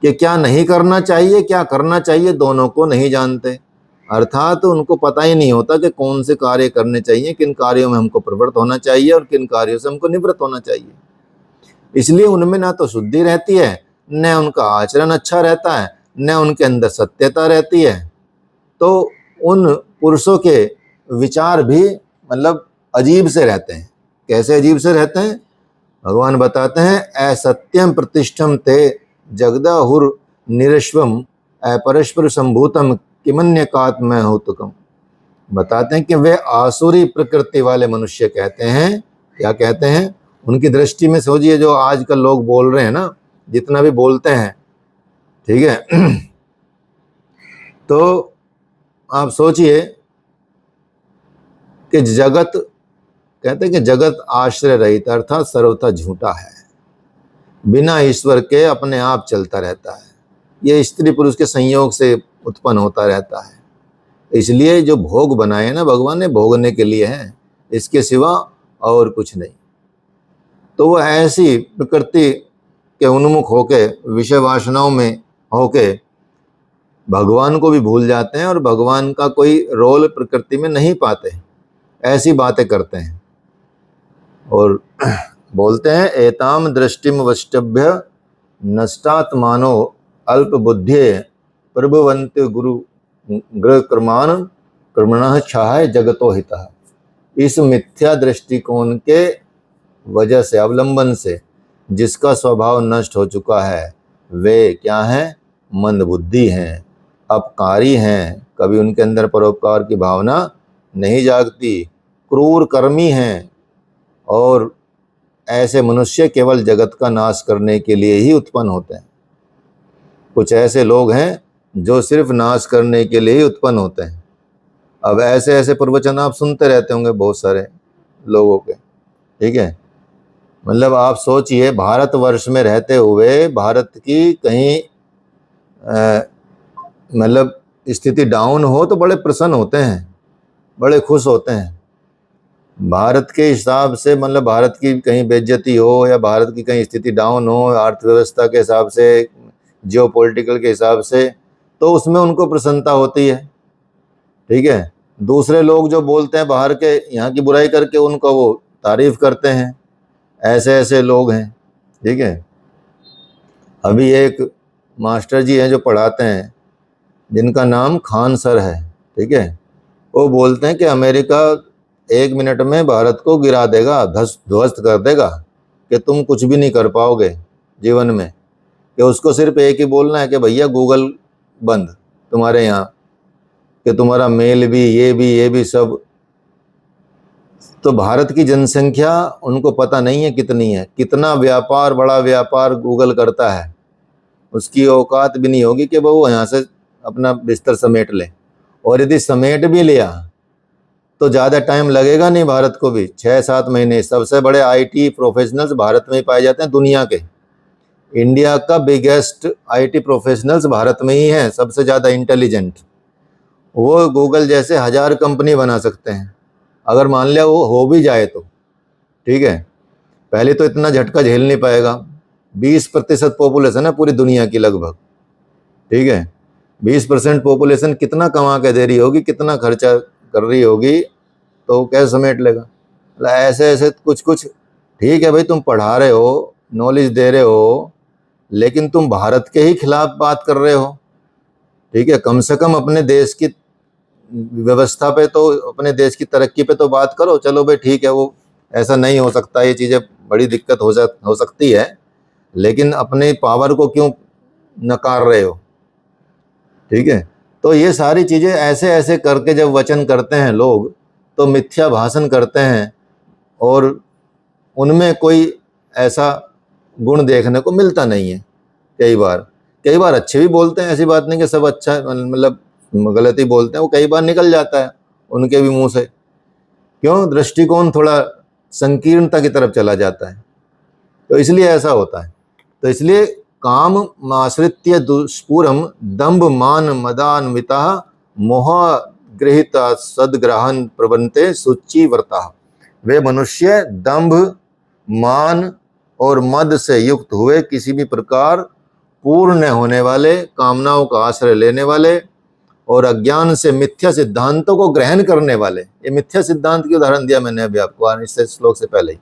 कि क्या नहीं करना चाहिए, क्या करना चाहिए, दोनों को नहीं जानते। अर्थात उनको पता ही नहीं होता कि कौन से कार्य करने चाहिए, किन कार्यों में हमको प्रवृत्त होना चाहिए और किन कार्यों से हमको निवृत्त होना चाहिए। इसलिए उनमें ना तो शुद्धि रहती है, न उनका आचरण अच्छा रहता है, न उनके अंदर सत्यता रहती है। तो उन पुरुषों के विचार भी मतलब अजीब से रहते हैं। कैसे अजीब से रहते हैं भगवान बताते हैं, असत्यम प्रतिष्ठम ते जगदाहुर निरश्वम अपरस्पर संभूतम किमन्यकात्म हुतकम। बताते हैं कि वे आसुरी प्रकृति वाले मनुष्य कहते हैं, क्या कहते हैं, उनकी दृष्टि में सोचिए जो आजकल लोग बोल रहे हैं ना, जितना भी बोलते हैं, ठीक है। तो आप सोचिए कि जगत, कहते हैं कि जगत आश्रय रहित अर्थात सर्वथा झूठा है, बिना ईश्वर के अपने आप चलता रहता है। ये स्त्री पुरुष के संयोग से उत्पन्न होता रहता है। इसलिए जो भोग बनाए ना भगवान ने, भोगने के लिए हैं, इसके सिवा और कुछ नहीं। तो वो ऐसी प्रकृति के उन्मुख होके, विषय वासनाओं में होके भगवान को भी भूल जाते हैं और भगवान का कोई रोल प्रकृति में नहीं पाते, ऐसी बातें करते हैं। और बोलते हैं एताम दृष्टिम वष्टभ्य नष्टात्मानो अल्प बुद्धि प्रभुवंत गुरु गृह क्रमान क्रमण छाय जगतो हितः। इस मिथ्या दृष्टिकोण के वजह से, अवलंबन से जिसका स्वभाव नष्ट हो चुका है, वे क्या हैं? मंदबुद्धि हैं, अपकारी हैं, कभी उनके अंदर परोपकार की भावना नहीं जागती, क्रूर कर्मी हैं। और ऐसे मनुष्य केवल जगत का नाश करने के लिए ही उत्पन्न होते हैं। कुछ ऐसे लोग हैं जो सिर्फ नाश करने के लिए ही उत्पन्न होते हैं। अब ऐसे ऐसे प्रवचन आप सुनते रहते होंगे बहुत सारे लोगों के, ठीक है। मतलब आप सोचिए, भारतवर्ष में रहते हुए भारत की कहीं मतलब स्थिति डाउन हो तो बड़े प्रसन्न होते हैं, बड़े खुश होते हैं। भारत के हिसाब से, मतलब भारत की कहीं बेइज्जती हो या भारत की कहीं स्थिति डाउन हो अर्थव्यवस्था के हिसाब से, जियोपॉलिटिकल के हिसाब से, तो उसमें उनको प्रसन्नता होती है, ठीक है। दूसरे लोग जो बोलते हैं बाहर के, यहाँ की बुराई करके, उनको वो तारीफ करते हैं। ऐसे ऐसे लोग हैं, ठीक है। अभी एक मास्टर जी हैं जो पढ़ाते हैं, जिनका नाम खान सर है, ठीक है। वो बोलते हैं कि अमेरिका 1 मिनट में भारत को गिरा देगा, ध्वस्त कर देगा, कि तुम कुछ भी नहीं कर पाओगे जीवन में, कि उसको सिर्फ एक ही बोलना है कि भैया गूगल बंद तुम्हारे यहाँ, कि तुम्हारा मेल भी, ये भी सब। तो भारत की जनसंख्या उनको पता नहीं है कितनी है, कितना व्यापार, बड़ा व्यापार गूगल करता है, उसकी औकात भी नहीं होगी कि वो यहाँ से अपना बिस्तर समेट ले। और यदि समेट भी लिया तो ज़्यादा टाइम लगेगा नहीं भारत को भी, 6-7 महीने। सबसे बड़े आईटी प्रोफेशनल्स भारत में ही पाए जाते हैं दुनिया के। इंडिया का बिगेस्ट आईटी प्रोफेशनल्स भारत में ही हैं, सबसे ज़्यादा इंटेलिजेंट। वो गूगल जैसे 1000 कंपनी बना सकते हैं, अगर मान लिया वो हो भी जाए तो, ठीक है। पहले तो इतना झटका झेल नहीं पाएगा। 20% पॉपुलेशन है पूरी दुनिया की लगभग, ठीक है। 20% पॉपुलेशन कितना कमा के दे रही होगी, कितना खर्चा कर रही होगी, तो कैसे समेट लेगा? मतलब ऐसे ऐसे कुछ कुछ, ठीक है भाई, तुम पढ़ा रहे हो, नॉलेज दे रहे हो, लेकिन तुम भारत के ही खिलाफ बात कर रहे हो, ठीक है। कम से कम अपने देश की व्यवस्था पे तो, अपने देश की तरक्की पे तो बात करो। चलो भाई ठीक है, वो ऐसा नहीं हो सकता, ये चीज़ें बड़ी दिक्कत हो सकती है, लेकिन अपने पावर को क्यों नकार रहे हो, ठीक है। तो ये सारी चीज़ें ऐसे ऐसे करके जब वचन करते हैं लोग, तो मिथ्या भाषण करते हैं, और उनमें कोई ऐसा गुण देखने को मिलता नहीं है। कई बार अच्छे भी बोलते हैं, ऐसी बात नहीं कि सब अच्छा, मतलब गलत ही बोलते हैं, वो कई बार निकल जाता है उनके भी मुंह से। क्यों? दृष्टिकोण थोड़ा संकीर्णता की तरफ चला जाता है, तो इसलिए ऐसा होता है। तो इसलिए काम आश्रित्य दुष्पूरम दंभ मान मदान्विता मोह गृहित सदग्रहण प्रबंते सुचि व्रता। वे मनुष्य दंभ, मान और मद से युक्त हुए, किसी भी प्रकार पूर्ण होने वाले, कामनाओं का आश्रय लेने वाले और अज्ञान से मिथ्या सिद्धांतों को ग्रहण करने वाले। ये मिथ्या सिद्धांत की उदाहरण दिया मैंने अभी आपको, इससे श्लोक से पहले ही,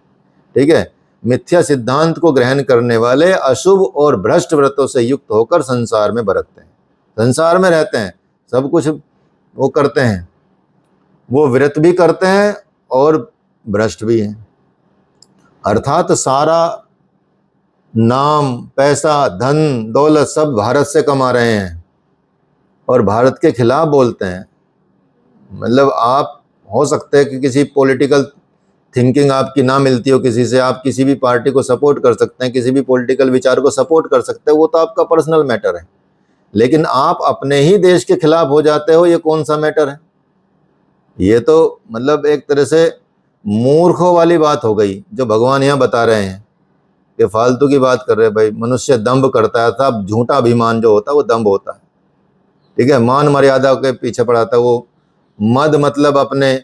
ठीक है। मिथ्या सिद्धांत को ग्रहण करने वाले अशुभ और भ्रष्ट व्रतों से युक्त होकर संसार में बरतते हैं, संसार में रहते हैं, सब कुछ वो करते हैं, वो व्रत भी करते हैं और भ्रष्ट भी हैं। अर्थात सारा नाम, पैसा, धन दौलत सब भारत से कमा रहे हैं और भारत के खिलाफ बोलते हैं। मतलब आप, हो सकता है कि किसी पॉलिटिकल थिंकिंग आपकी ना मिलती हो किसी से, आप किसी भी पार्टी को सपोर्ट कर सकते हैं, किसी भी पॉलिटिकल विचार को सपोर्ट कर सकते हैं, वो तो आपका पर्सनल मैटर है। लेकिन आप अपने ही देश के खिलाफ हो जाते हो, ये कौन सा मैटर है? ये तो मतलब एक तरह से मूर्खों वाली बात हो गई, जो भगवान यहाँ बता रहे हैं कि फालतू की बात कर रहे हैं भाई। मनुष्य दंभ करता है, था झूठा अभिमान जो होता है वो दंभ होता है, ठीक है। मान मर्यादा के पीछे पड़ाता है वो। मद मतलब अपने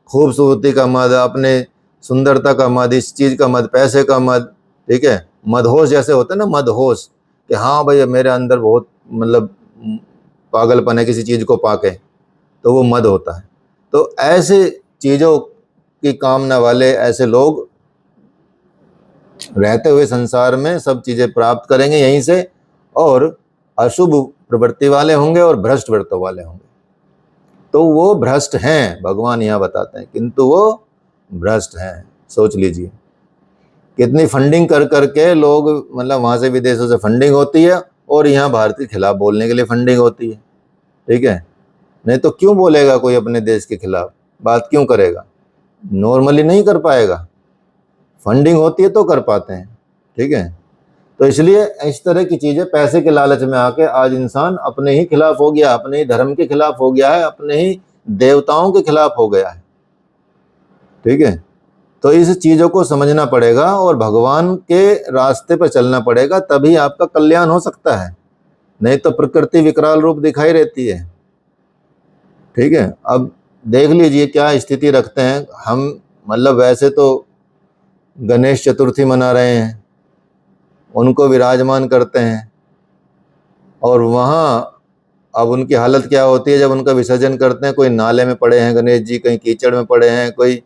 खूबसूरती का मद, अपने सुंदरता का मद, इस चीज़ का मद, पैसे का मद, ठीक है। मदहोश जैसे होते हैं ना, मदहोश, कि हाँ भाई मेरे अंदर बहुत मतलब पागलपन है किसी चीज़ को पाके, तो वो मद होता है। तो ऐसे चीज़ों की कामना वाले ऐसे लोग रहते हुए संसार में सब चीज़ें प्राप्त करेंगे यहीं से, और अशुभ प्रवृत्ति वाले होंगे और भ्रष्ट वृत्तों वाले होंगे। तो वो भ्रष्ट हैं, भगवान यहाँ बताते हैं, किंतु वो भ्रष्ट हैं। सोच लीजिए कितनी फंडिंग कर करके लोग, मतलब वहाँ से विदेशों से फंडिंग होती है और यहाँ भारत के खिलाफ बोलने के लिए फंडिंग होती है। ठीक है, नहीं तो क्यों बोलेगा कोई अपने देश के खिलाफ, बात क्यों करेगा? नॉर्मली नहीं कर पाएगा, फंडिंग होती है तो कर पाते हैं। ठीक है, तो इसलिए इस तरह की चीज़ें पैसे के लालच में आके आज इंसान अपने ही खिलाफ हो गया, अपने ही धर्म के खिलाफ हो गया है, अपने ही देवताओं के खिलाफ हो गया है। ठीक है, तो इस चीज़ों को समझना पड़ेगा और भगवान के रास्ते पर चलना पड़ेगा, तभी आपका कल्याण हो सकता है, नहीं तो प्रकृति विकराल रूप दिखाई रहती है। ठीक है, अब देख लीजिए क्या स्थिति रखते हैं हम। मतलब वैसे तो गणेश चतुर्थी मना रहे हैं, उनको विराजमान करते हैं, और वहाँ अब उनकी हालत क्या होती है जब उनका विसर्जन करते हैं। कोई नाले में पड़े हैं गणेश जी, कहीं कीचड़ में पड़े हैं, कोई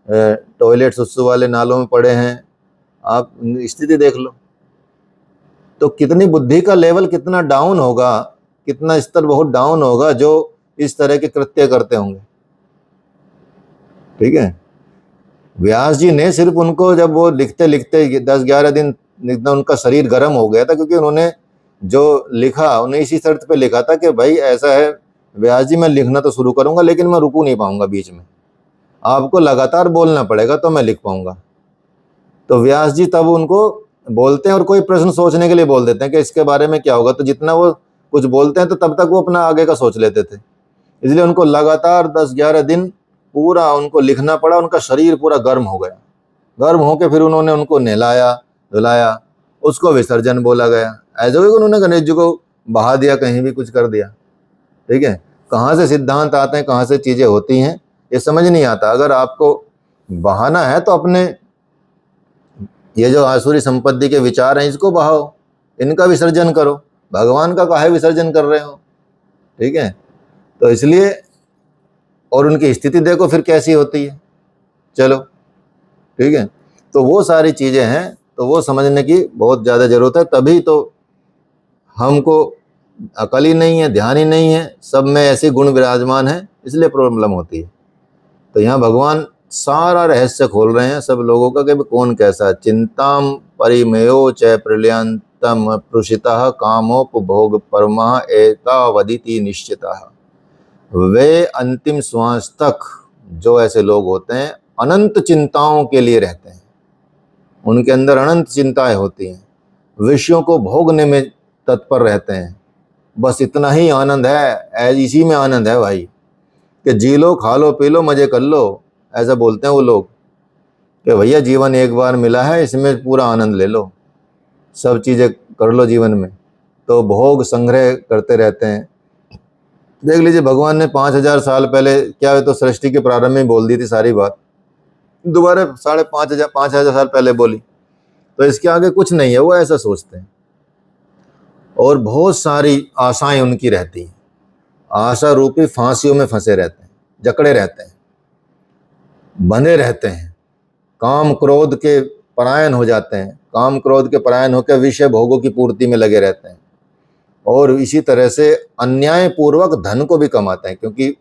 टॉयलेट सुसु वाले नालों में पड़े हैं। आप स्थिति देख लो, तो कितनी बुद्धि का लेवल कितना डाउन होगा, कितना स्तर बहुत डाउन होगा जो इस तरह के कृत्य करते होंगे। ठीक है, व्यास जी ने सिर्फ उनको, जब वो लिखते लिखते 10-11 दिन एकदम उनका शरीर गर्म हो गया था, क्योंकि उन्होंने जो लिखा उन्हें इसी शर्त पे लिखा था कि भाई ऐसा है व्यास जी, मैं लिखना तो शुरू करूंगा लेकिन मैं रुकू नहीं पाऊंगा बीच में, आपको लगातार बोलना पड़ेगा तो मैं लिख पाऊंगा। तो व्यास जी तब उनको बोलते हैं और कोई प्रश्न सोचने के लिए बोल देते हैं कि इसके बारे में क्या होगा, तो जितना वो कुछ बोलते हैं तो तब तक वो अपना आगे का सोच लेते थे। इसलिए उनको लगातार 10-11 दिन पूरा उनको लिखना पड़ा, उनका शरीर पूरा गर्म हो गया। गर्म होकर फिर उन्होंने उनको नहलाया धुलाया, उसको विसर्जन बोला गया। ऐसे ही उन्होंने गणेश जी को बहा दिया, कहीं भी कुछ कर दिया। ठीक है, कहाँ से सिद्धांत आते हैं, कहाँ से चीज़ें होती हैं, ये समझ नहीं आता। अगर आपको बहाना है तो अपने ये जो आसुरी संपत्ति के विचार हैं इसको बहाओ, इनका विसर्जन करो, भगवान का काहे विसर्जन कर रहे हो। ठीक है, तो इसलिए, और उनकी स्थिति देखो फिर कैसी होती है। चलो ठीक है, तो वो सारी चीज़ें हैं, तो वो समझने की बहुत ज़्यादा ज़रूरत है। तभी तो हमको अकल ही नहीं है, ध्यान ही नहीं है, सब में ऐसे गुण विराजमान है, इसलिए प्रॉब्लम होती है। तो यहाँ भगवान सारा रहस्य खोल रहे हैं सब लोगों का कि कौन कैसा। चिंताम परिमेयो च प्रलयंतम प्रुषितः कामोपभोग परमा एतावदिति निश्चितः। वे अंतिम श्वास तक जो ऐसे लोग होते हैं अनंत चिंताओं के लिए रहते हैं, उनके अंदर अनंत चिंताएं होती हैं, विषयों को भोगने में तत्पर रहते हैं। बस इतना ही आनंद है, इसी में आनंद है भाई, कि जी लो खा लो पी लो मजे कर लो। ऐसा बोलते हैं वो लोग कि भैया जीवन एक बार मिला है, इसमें पूरा आनंद ले लो, सब चीज़ें कर लो जीवन में। तो भोग संग्रह करते रहते हैं। देख लीजिए भगवान ने 5000 साल पहले क्या है, तो सृष्टि के प्रारंभ में बोल दी थी सारी बात, दोबारा 5000 साल पहले बोली, तो इसके आगे कुछ नहीं है, वो ऐसा सोचते हैं। और बहुत सारी आशाएं उनकी रहती हैं, आशा रूपी फांसियों में फंसे रहते हैं, जकड़े रहते हैं, बंधे रहते हैं, काम क्रोध के परायण हो जाते हैं, काम क्रोध के परायण होकर विषय भोगों की पूर्ति में लगे रहते हैं, और इसी तरह से अन्याय पूर्वक धन को भी कमाते हैं, क्योंकि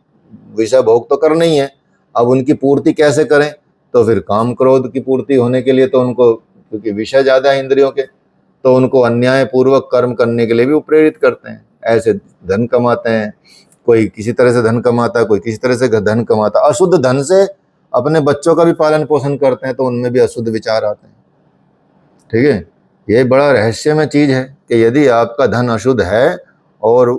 विषय भोग तो करना ही है। अब उनकी पूर्ति कैसे करें, तो फिर काम क्रोध की पूर्ति होने के लिए तो उनको, क्योंकि विषय ज़्यादा है इंद्रियों के, तो उनको अन्याय पूर्वक कर्म करने के लिए भी वो प्रेरित करते हैं। ऐसे धन कमाते हैं, कोई किसी तरह से धन कमाता है, कोई किसी तरह से धन कमाता है। अशुद्ध धन से अपने बच्चों का भी पालन पोषण करते हैं, तो उनमें भी अशुद्ध विचार आते हैं। ठीक है, ये बड़ा रहस्यमय चीज़ है कि यदि आपका धन अशुद्ध है और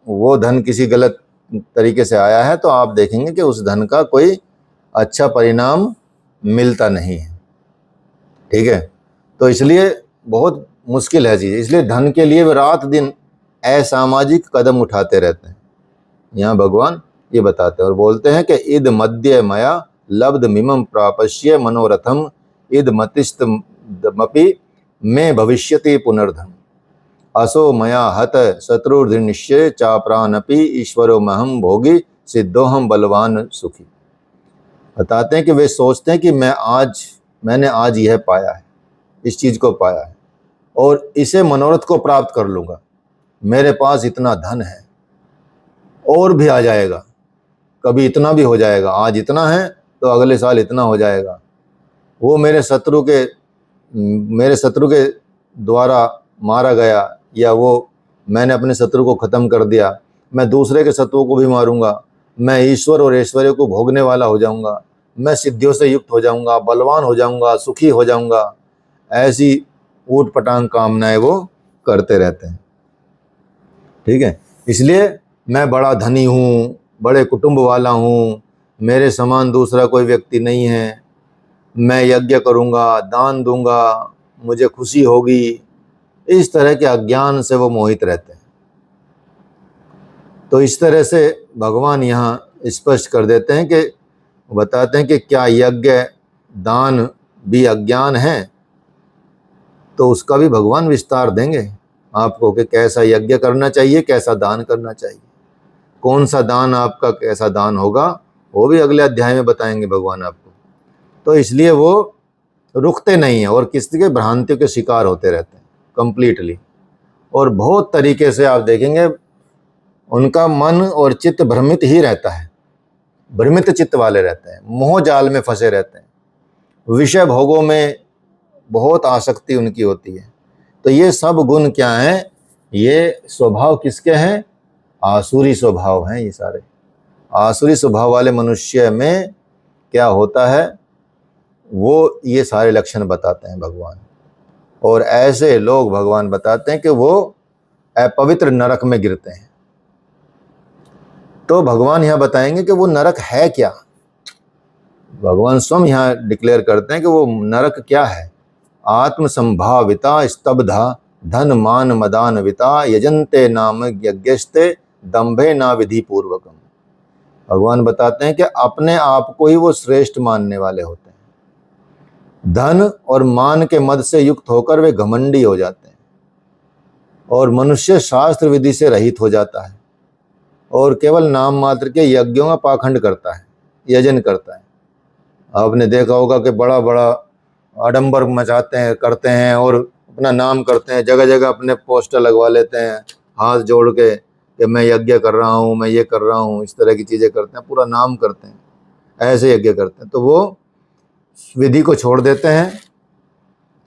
वो धन किसी गलत तरीके से आया है, तो आप देखेंगे कि उस धन का कोई अच्छा परिणाम मिलता नहीं है। ठीक है, तो इसलिए बहुत मुश्किल है चीज़, इसलिए धन के लिए वे रात दिन असामाजिक कदम उठाते रहते हैं। यहाँ भगवान ये बताते हैं और बोलते हैं कि इद मध्य मया लब्ध मिमम प्रापश्य मनोरथम इद मतिस्तमपि मे भविष्यति पुनर्धन असो मया हत शत्रुर्निश्चय चाप्रानपि ईश्वरो महम भोगी सिद्धोहम बलवान सुखी। बताते हैं कि वे सोचते हैं कि मैंने आज यह पाया है, इस चीज़ को पाया है और इसे मनोरथ को प्राप्त कर लूँगा, मेरे पास इतना धन है और भी आ जाएगा, कभी इतना भी हो जाएगा, आज इतना है तो अगले साल इतना हो जाएगा। वो मेरे शत्रु के द्वारा मारा गया या वो मैंने अपने शत्रु को ख़त्म कर दिया, मैं दूसरे के शत्रुओं को भी मारूंगा, मैं ईश्वर और ऐश्वर्य को भोगने वाला हो जाऊंगा, मैं सिद्धियों से युक्त हो जाऊंगा, बलवान हो जाऊंगा, सुखी हो जाऊंगा। ऐसी ऊट पटांग कामनाएं वो करते रहते हैं। ठीक है, इसलिए मैं बड़ा धनी हूँ, बड़े कुटुंब वाला हूँ, मेरे समान दूसरा कोई व्यक्ति नहीं है, मैं यज्ञ करूँगा, दान दूंगा, मुझे खुशी होगी। इस तरह के अज्ञान से वो मोहित रहते हैं। तो इस तरह से भगवान यहाँ स्पष्ट कर देते हैं कि बताते हैं कि क्या यज्ञ दान भी अज्ञान है, तो उसका भी भगवान विस्तार देंगे आपको कि कैसा यज्ञ करना चाहिए, कैसा दान करना चाहिए, कौन सा दान आपका कैसा दान होगा, वो भी अगले अध्याय में बताएंगे भगवान आपको। तो इसलिए वो रुकते नहीं हैं और किसी के भ्रांतियों के शिकार होते रहते हैं कंप्लीटली। और बहुत तरीके से आप देखेंगे उनका मन और चित्त भ्रमित ही रहता है, भ्रमित चित्त वाले रहते हैं, मोह जाल में फंसे रहते हैं, विषय भोगों में बहुत आसक्ति उनकी होती है। तो ये सब गुण क्या हैं, ये स्वभाव किसके हैं, आसुरी स्वभाव हैं। ये सारे आसुरी स्वभाव वाले मनुष्य में क्या होता है, वो ये सारे लक्षण बताते हैं भगवान। और ऐसे लोग भगवान बताते हैं कि वो अपवित्र नरक में गिरते हैं। तो भगवान यहाँ बताएंगे कि वो नरक है क्या। भगवान स्वयं यहाँ डिक्लेयर करते हैं कि वो नरक क्या है। आत्म संभाविता स्तब्धा धन मान मदानविता यजन्ते नाम यज्ञस्ते दंभे ना विधि पूर्वकम। भगवान बताते हैं कि अपने आप को ही वो श्रेष्ठ मानने वाले होते हैं, धन और मान के मद से युक्त होकर वे घमंडी हो जाते हैं और मनुष्य शास्त्र विधि से रहित हो जाता है और केवल नाम मात्र के यज्ञों का पाखंड करता है, यजन करता है। आपने देखा होगा कि बड़ा बड़ा आडंबर मचाते हैं, करते हैं और अपना नाम करते हैं, जगह जगह अपने पोस्टर लगवा लेते हैं हाथ जोड़ के कि मैं यज्ञ कर रहा हूँ, मैं ये कर रहा हूँ, इस तरह की चीज़ें करते हैं, पूरा नाम करते हैं, ऐसे यज्ञ करते हैं। तो वो विधि को छोड़ देते हैं।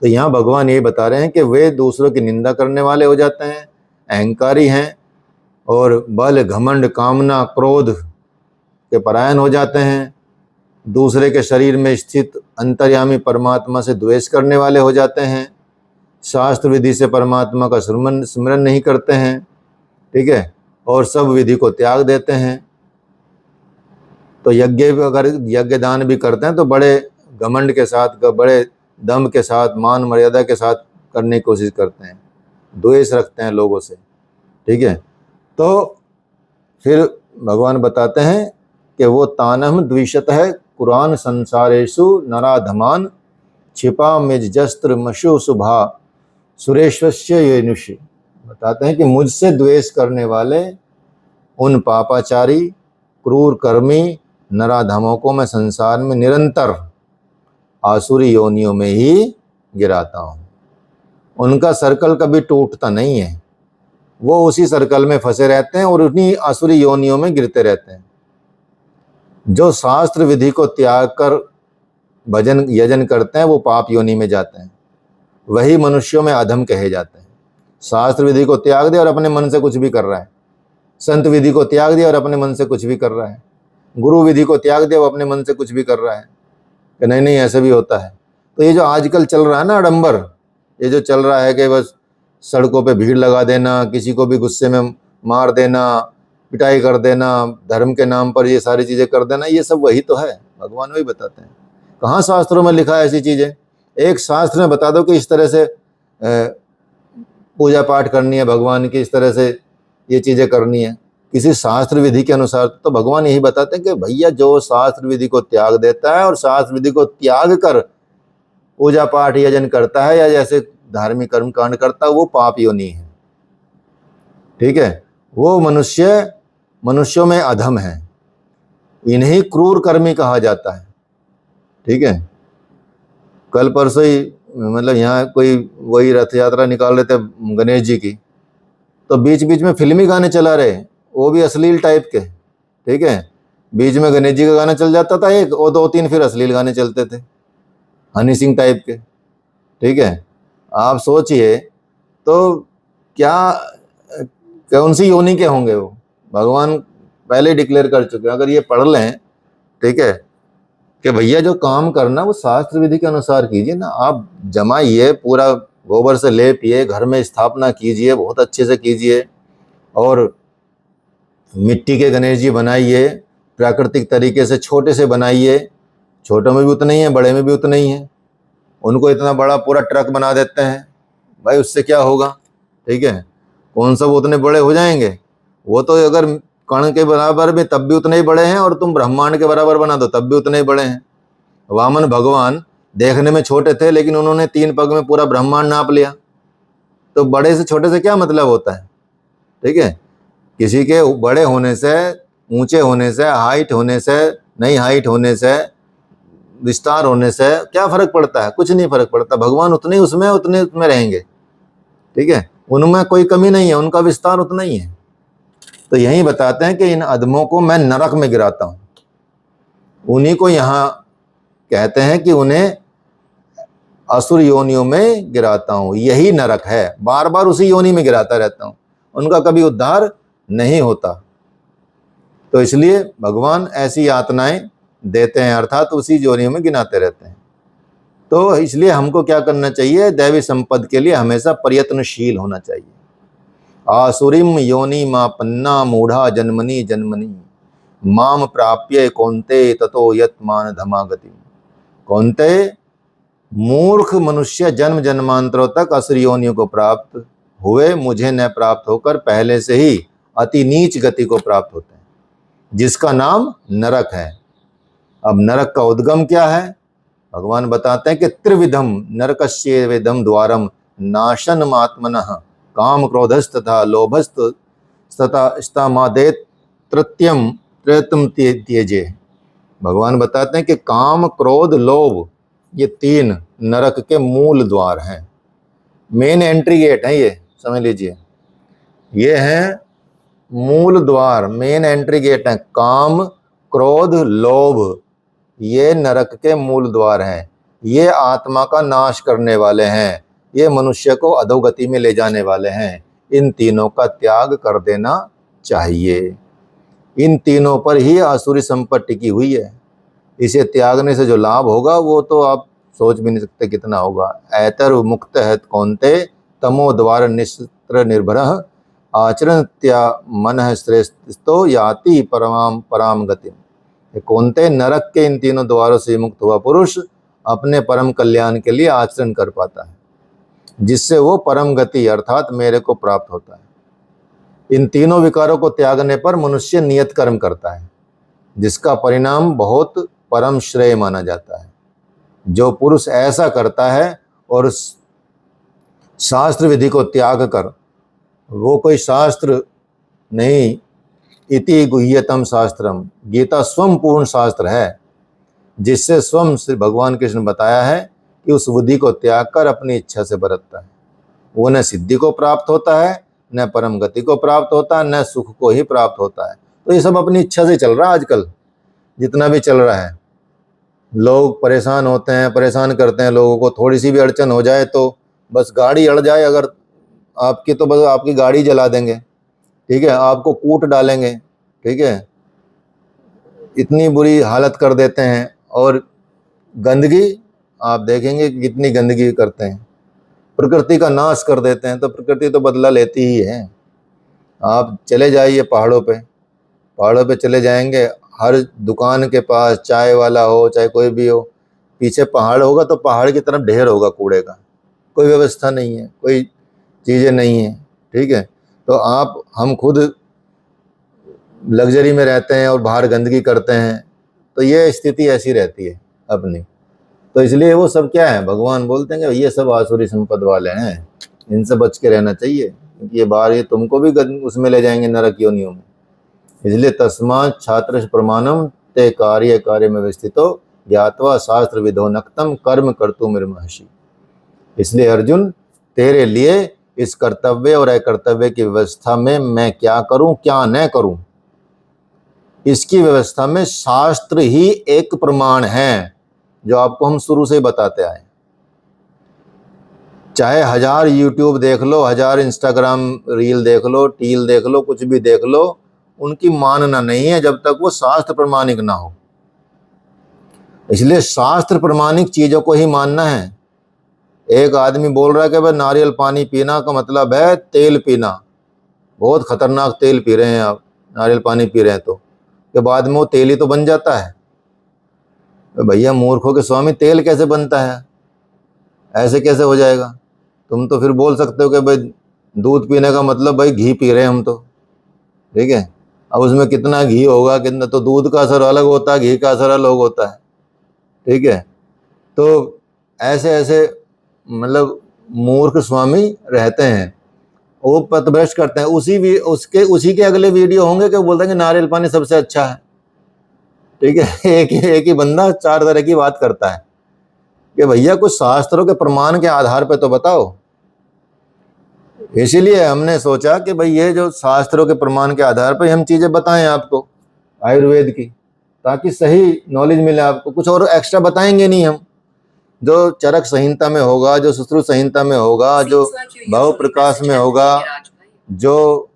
तो यहाँ भगवान ये बता रहे हैं कि वे दूसरों की निंदा करने वाले हो जाते हैं, अहंकारी हैं और बल घमंड कामना क्रोध के परायण हो जाते हैं, दूसरे के शरीर में स्थित अंतर्यामी परमात्मा से द्वेष करने वाले हो जाते हैं, शास्त्र विधि से परमात्मा का स्मरण नहीं करते हैं। ठीक है, और सब विधि को त्याग देते हैं। तो अगर यज्ञ दान भी करते हैं तो बड़े घमंड के साथ, बड़े दम के साथ, मान मर्यादा के साथ करने की कोशिश करते हैं, द्वेष रखते हैं लोगों से। ठीक है, तो फिर भगवान बताते हैं कि वो तानहम द्विषत है कुरान संसारेषु नराधमान छिपा मिजस्त्र मशु शुभा सुरेश्वस्य येनुष। बताते हैं कि मुझसे द्वेष करने वाले उन पापाचारी क्रूर कर्मी नराधमों को मैं संसार में निरंतर आसुरी योनियों में ही गिराता हूँ। उनका सर्कल कभी टूटता नहीं है, वो उसी सर्कल में फंसे रहते हैं और उन्हीं आसुरी योनियों में गिरते रहते हैं। जो शास्त्र विधि को त्याग कर भजन यजन करते हैं वो पाप योनि में जाते हैं, वही मनुष्यों में अधम कहे जाते हैं। शास्त्र विधि को त्याग दिया और अपने मन से कुछ भी कर रहा है, संत विधि को त्याग दिया और अपने मन से कुछ भी कर रहा है, गुरु विधि को त्याग दिया वो अपने मन से कुछ भी कर रहा है कि नहीं नहीं ऐसा भी होता है। तो ये जो आजकल चल रहा है ना आडंबर, ये जो चल रहा है कि बस सड़कों पे भीड़ लगा देना, किसी को भी गुस्से में मार देना, पिटाई कर देना, धर्म के नाम पर ये सारी चीज़ें कर देना, ये सब वही तो है। भगवान वही बताते हैं। कहाँ शास्त्रों में लिखा है ऐसी चीज़ें? एक शास्त्र में बता दो कि इस तरह से पूजा पाठ करनी है भगवान की, इस तरह से ये चीज़ें करनी है किसी शास्त्र विधि के अनुसार। तो भगवान यही बताते हैं कि भैया जो शास्त्र विधि को त्याग देता है और शास्त्र विधि को त्याग कर पूजा पाठ यजन करता है या जैसे धार्मिक कर्म कांड करता है वो पाप योनि है, ठीक है। वो मनुष्यों में अधम है, इन्हीं क्रूर कर्मी कहा जाता है, ठीक है। कल परसों ही मतलब यहाँ कोई वही रथ यात्रा निकाल रहे थे गणेश जी की, तो बीच बीच में फिल्मी गाने चला रहे, वो भी अश्लील टाइप के, ठीक है। बीच में गणेश जी का गाना चल जाता था एक, और 2-3 फिर अश्लील गाने चलते थे, हनी सिंह टाइप के, ठीक है। आप सोचिए तो क्या कौन सी योनि के होंगे वो, भगवान पहले डिक्लेयर कर चुके हैं। अगर ये पढ़ लें, ठीक है, कि भैया जो काम करना वो शास्त्र विधि के अनुसार कीजिए ना, आप जमाइए, पूरा गोबर से लेपिए, घर में स्थापना कीजिए, बहुत अच्छे से कीजिए, और मिट्टी के गणेश जी बनाइए, प्राकृतिक तरीके से छोटे से बनाइए, छोटे में भी उतने ही हैं, बड़े में भी उतने ही हैं। उनको इतना बड़ा पूरा ट्रक बना देते हैं, भाई उससे क्या होगा, ठीक है। कौन सा वो उतने बड़े हो जाएंगे, वो तो अगर कण के बराबर भी तब भी उतने ही बड़े हैं, और तुम ब्रह्मांड के बराबर बना दो तब भी उतने ही बड़े हैं। वामन भगवान देखने में छोटे थे, लेकिन उन्होंने 3 पग में पूरा ब्रह्मांड नाप लिया। तो बड़े से छोटे से क्या मतलब होता है, ठीक है। किसी के बड़े होने से, ऊंचे होने से, हाइट होने से, नहीं हाइट होने से, विस्तार होने से क्या फर्क पड़ता है, कुछ नहीं फर्क पड़ता। भगवान उतने उसमें रहेंगे, ठीक है। उनमें कोई कमी नहीं है, उनका विस्तार उतना ही है। तो यही बताते हैं कि इन अधमों को मैं नरक में गिराता हूं, उन्हीं को यहाँ कहते हैं कि उन्हें असुर योनियों में गिराता हूं, यही नरक है, बार बार उसी योनि में गिराता रहता हूं, उनका कभी उद्धार नहीं होता। तो इसलिए भगवान ऐसी यातनाएं देते हैं, अर्थात उसी योनियों में गिनाते रहते हैं। तो इसलिए हमको क्या करना चाहिए, दैवी संपद के लिए हमेशा प्रयत्नशील होना चाहिए। आसुरीम योनि मापन्ना मूढ़ा जन्मनि जन्मनि माम प्राप्य कौन्ते ततो यत मान धमागति। कौन्ते, मूर्ख मनुष्य जन्म जन्मांतरों तक असुर योनियों को प्राप्त हुए, मुझे न प्राप्त होकर पहले से ही अति नीच गति को प्राप्त होते हैं, जिसका नाम नरक है। अब नरक का उद्गम क्या है, भगवान बताते हैं कि त्रिविधम नरकस्येवेदम द्वारम नाशन आत्मनः काम क्रोधस्त तथा लोभस्त तथा स्तामादेत तृतीयम त्रयतम त्यजे। भगवान बताते हैं कि काम, क्रोध, लोभ, ये 3 नरक के मूल द्वार हैं, मेन एंट्री गेट है, ये समझ लीजिए, ये है मूल द्वार, मेन एंट्री गेट है। काम, क्रोध, लोभ, ये नरक के मूल द्वार हैं, ये आत्मा का नाश करने वाले हैं, ये मनुष्य को अधोगति में ले जाने वाले हैं। इन तीनों का त्याग कर देना चाहिए, इन तीनों पर ही आसुरी संपत्ति टिकी हुई है। इसे त्यागने से जो लाभ होगा वो तो आप सोच भी नहीं सकते कितना होगा। ऐतर मुक्त है कौन्ते तमो द्वार निस्त्र निर्भर आचरण त्या मन श्रेष्ठो याति परमाम पराम गति। कौन्ते, नरक के इन तीनों द्वारों से मुक्त हुआ पुरुष अपने परम कल्याण के लिए आचरण कर पाता है, जिससे वो परम गति अर्थात मेरे को प्राप्त होता है। इन तीनों विकारों को त्यागने पर मनुष्य नियत कर्म करता है, जिसका परिणाम बहुत परम श्रेय माना जाता है। जो पुरुष ऐसा करता है और शास्त्र विधि को त्याग कर, वो कोई शास्त्र नहीं, इति गुह्यतम शास्त्रम, गीता स्वयं पूर्ण शास्त्र है, जिससे स्वयं श्री भगवान कृष्ण ने बताया है कि उस बुद्धि को त्याग कर अपनी इच्छा से बरतता है, वो न सिद्धि को प्राप्त होता है, न परम गति को प्राप्त होता है, न सुख को ही प्राप्त होता है। तो ये सब अपनी इच्छा से चल रहा है आजकल, जितना भी चल रहा है। लोग परेशान होते हैं, परेशान करते हैं लोगों को, थोड़ी सी भी अड़चन हो जाए तो बस गाड़ी अड़ जाए अगर आपकी, तो बस आपकी गाड़ी जला देंगे, ठीक है, आपको कूट डालेंगे, ठीक है, इतनी बुरी हालत कर देते हैं। और गंदगी, आप देखेंगे कि कितनी गंदगी करते हैं, प्रकृति का नाश कर देते हैं। तो प्रकृति तो बदला लेती ही है। आप चले जाइए पहाड़ों पे चले जाएंगे, हर दुकान के पास, चाय वाला हो चाहे कोई भी हो, पीछे पहाड़ होगा तो पहाड़ की तरफ ढेर होगा कूड़े का, कोई व्यवस्था नहीं है, कोई चीज़ें नहीं है, ठीक है। तो हम खुद लग्जरी में रहते हैं और बाहर गंदगी करते हैं, तो ये स्थिति ऐसी रहती है अपनी। तो इसलिए वो सब क्या है, भगवान बोलते हैं कि ये सब आसुरी संपद वाले हैं, इनसे बच के रहना चाहिए, क्योंकि ये बाहर ये तुमको भी उसमें ले जाएंगे, नरक योनियों में। इसलिए तस्मात् छात्र प्रमाणम ते कार्य कार्य में व्यवस्थितो ज्ञात्वा शास्त्र विधो नक्तम कर्म कर्तुमिर्महर्षि। इसलिए अर्जुन, तेरे लिए इस कर्तव्य और अकर्तव्य की व्यवस्था में मैं क्या करूं क्या न करूं, इसकी व्यवस्था में शास्त्र ही एक प्रमाण है, जो आपको हम शुरू से बताते आए। चाहे 1000 यूट्यूब देख लो, 1000 इंस्टाग्राम रील देख लो, टील देख लो, कुछ भी देख लो, उनकी मानना नहीं है जब तक वो शास्त्र प्रमाणिक ना हो। इसलिए शास्त्र प्रमाणिक चीजों को ही मानना है। एक आदमी बोल रहा है कि भाई नारियल पानी पीना का मतलब है तेल पीना, बहुत खतरनाक तेल पी रहे हैं आप, नारियल पानी पी रहे हैं, तो के बाद में वो तेल ही तो बन जाता है। तो भैया मूर्खों के स्वामी, तेल कैसे बनता है, ऐसे कैसे हो जाएगा? तुम तो फिर बोल सकते हो कि भाई दूध पीने का मतलब भाई घी पी रहे हैं हम तो, ठीक है। अब उसमें कितना घी होगा, कितना, तो दूध का असर अलग होता है, घी का असर अलग होता है, ठीक है। तो ऐसे ऐसे मतलब मूर्ख स्वामी रहते हैं, वो पथभ्रष्ट करते हैं। उसी के अगले वीडियो होंगे कि वो बोलते हैं कि नारियल पानी सबसे अच्छा है, ठीक है। एक ही बंदा 4 तरह की बात करता है कि भैया कुछ शास्त्रों के प्रमाण के आधार पे तो बताओ। इसीलिए हमने सोचा कि भाई ये जो शास्त्रों के प्रमाण के आधार पर हम चीजें बताएं आपको आयुर्वेद की, ताकि सही नॉलेज मिले आपको। कुछ और एक्स्ट्रा बताएंगे नहीं हम, जो चरक संहिता में होगा, जो सुश्रुत संहिता में होगा, जो भाव प्रकाश में होगा, जो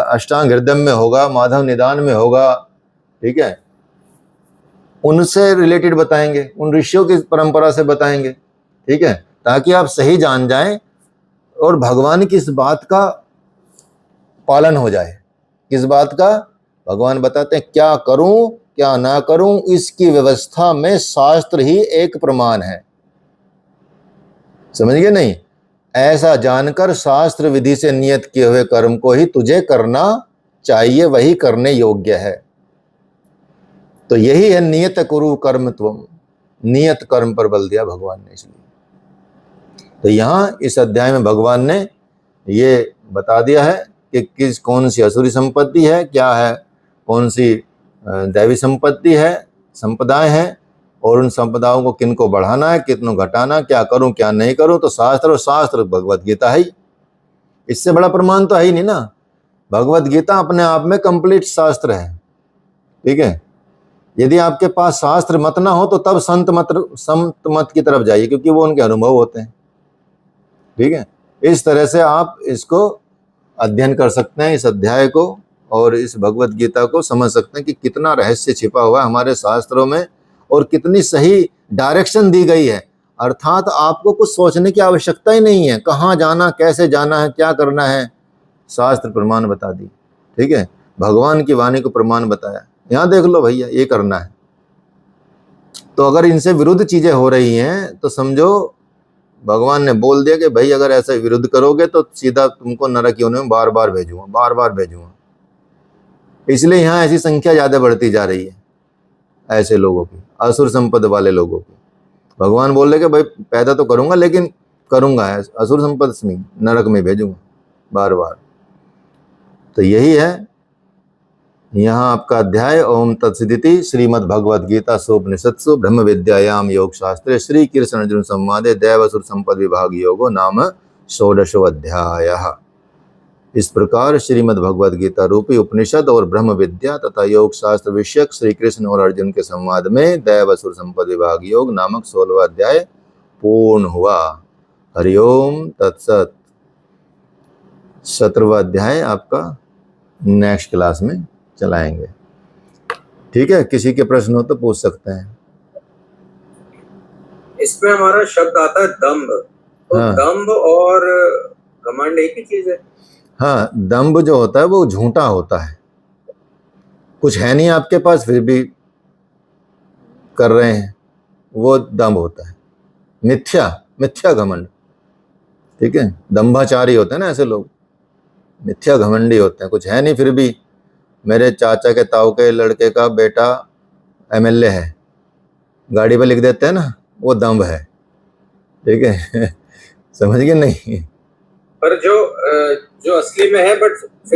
अष्टांग हृदय में होगा, माधव निदान में होगा, ठीक है, उनसे रिलेटेड बताएंगे, उन ऋषियों की परंपरा से बताएंगे, ठीक है, ताकि आप सही जान जाएं और भगवान की इस बात का पालन हो जाए। किस बात का? भगवान बताते हैं क्या करूं क्या ना करूं, इसकी व्यवस्था में शास्त्र ही एक प्रमाण है। समझ गए नहीं? ऐसा जानकर शास्त्र विधि से नियत किए हुए कर्म को ही तुझे करना चाहिए, वही करने योग्य है। तो यही है नियत कुरु कर्म त्वम, नियत कर्म पर बल दिया भगवान ने। इसलिए तो यहां इस अध्याय में भगवान ने ये बता दिया है कि कौन सी असुरी संपत्ति है, क्या है, कौन सी दैवी संपत्ति है, संपदाएं हैं, और उन संपदाओं को किनको बढ़ाना है, कितनों घटाना, क्या करूं क्या नहीं करूं। तो शास्त्र, और शास्त्र भगवत गीता है, इससे बड़ा प्रमाण तो है ही नहीं ना। भगवत गीता अपने आप में कंप्लीट शास्त्र है, ठीक है। यदि आपके पास शास्त्र मत ना हो तो तब संत मत की तरफ जाइए, क्योंकि वो उनके अनुभव होते हैं, ठीक है। इस तरह से आप इसको अध्ययन कर सकते हैं, इस अध्याय को, और इस भगवत गीता को समझ सकते हैं कि कितना रहस्य छिपा हुआ है हमारे शास्त्रों में, और कितनी सही डायरेक्शन दी गई है। अर्थात आपको कुछ सोचने की आवश्यकता ही नहीं है, कहाँ जाना, कैसे जाना है, क्या करना है, शास्त्र प्रमाण बता दी, ठीक है। भगवान की वाणी को प्रमाण बताया, यहाँ देख लो भैया ये करना है। तो अगर इनसे विरुद्ध चीजें हो रही हैं तो समझो भगवान ने बोल दिया कि भाई अगर ऐसा विरुद्ध करोगे तो सीधा तुमको नरक योनि में बार बार भेजूंगा। इसलिए यहाँ ऐसी संख्या ज्यादा बढ़ती जा रही है ऐसे लोगों की, असुर संपद वाले लोगों की। भगवान बोल रहे कि भाई पैदा तो करूंगा, लेकिन करूंगा असुर संपद में, नरक में भेजूंगा बार बार। तो यही है यहाँ आपका अध्याय। ओम तत्सदिति श्रीमद् भगवद गीता सोपनिषत्सु ब्रह्म विद्यायाम योग शास्त्रे श्री कृष्ण अर्जुन संवादे दैवसुर संपद विभाग योगो नाम षोडशो अध्यायः। इस प्रकार श्रीमद् भगवद गीता रूपी उपनिषद और ब्रह्म विद्या तथा योग शास्त्र विषयक श्री कृष्ण और अर्जुन के संवाद में दैवसुर संपद विभाग योग नामक 16वां अध्याय पूर्ण हुआ। हरिओम तत्सत। 17वां अध्याय आपका नेक्स्ट क्लास में चलाएंगे, ठीक है। किसी के प्रश्न हो तो पूछ सकते हैं। इसमें हमारा शब्द आता है दंभ, तो हाँ। दंभ और घमंड एक ही चीज है? हाँ, दंभ जो होता है वो झूठा होता है, कुछ है नहीं आपके पास फिर भी कर रहे हैं, वो दंभ होता है। मिथ्या घमंड, ठीक है। दंभाचारी होते हैं ना ऐसे लोग, मिथ्या घमंडी होते हैं, कुछ है नहीं फिर भी मेरे चाचा के ताऊ के लड़के का बेटा MLA है, गाड़ी पे लिख देते हैं ना, वो दम्भ है। ठीक है समझ गए नहीं? पर जो जो असली में है, बट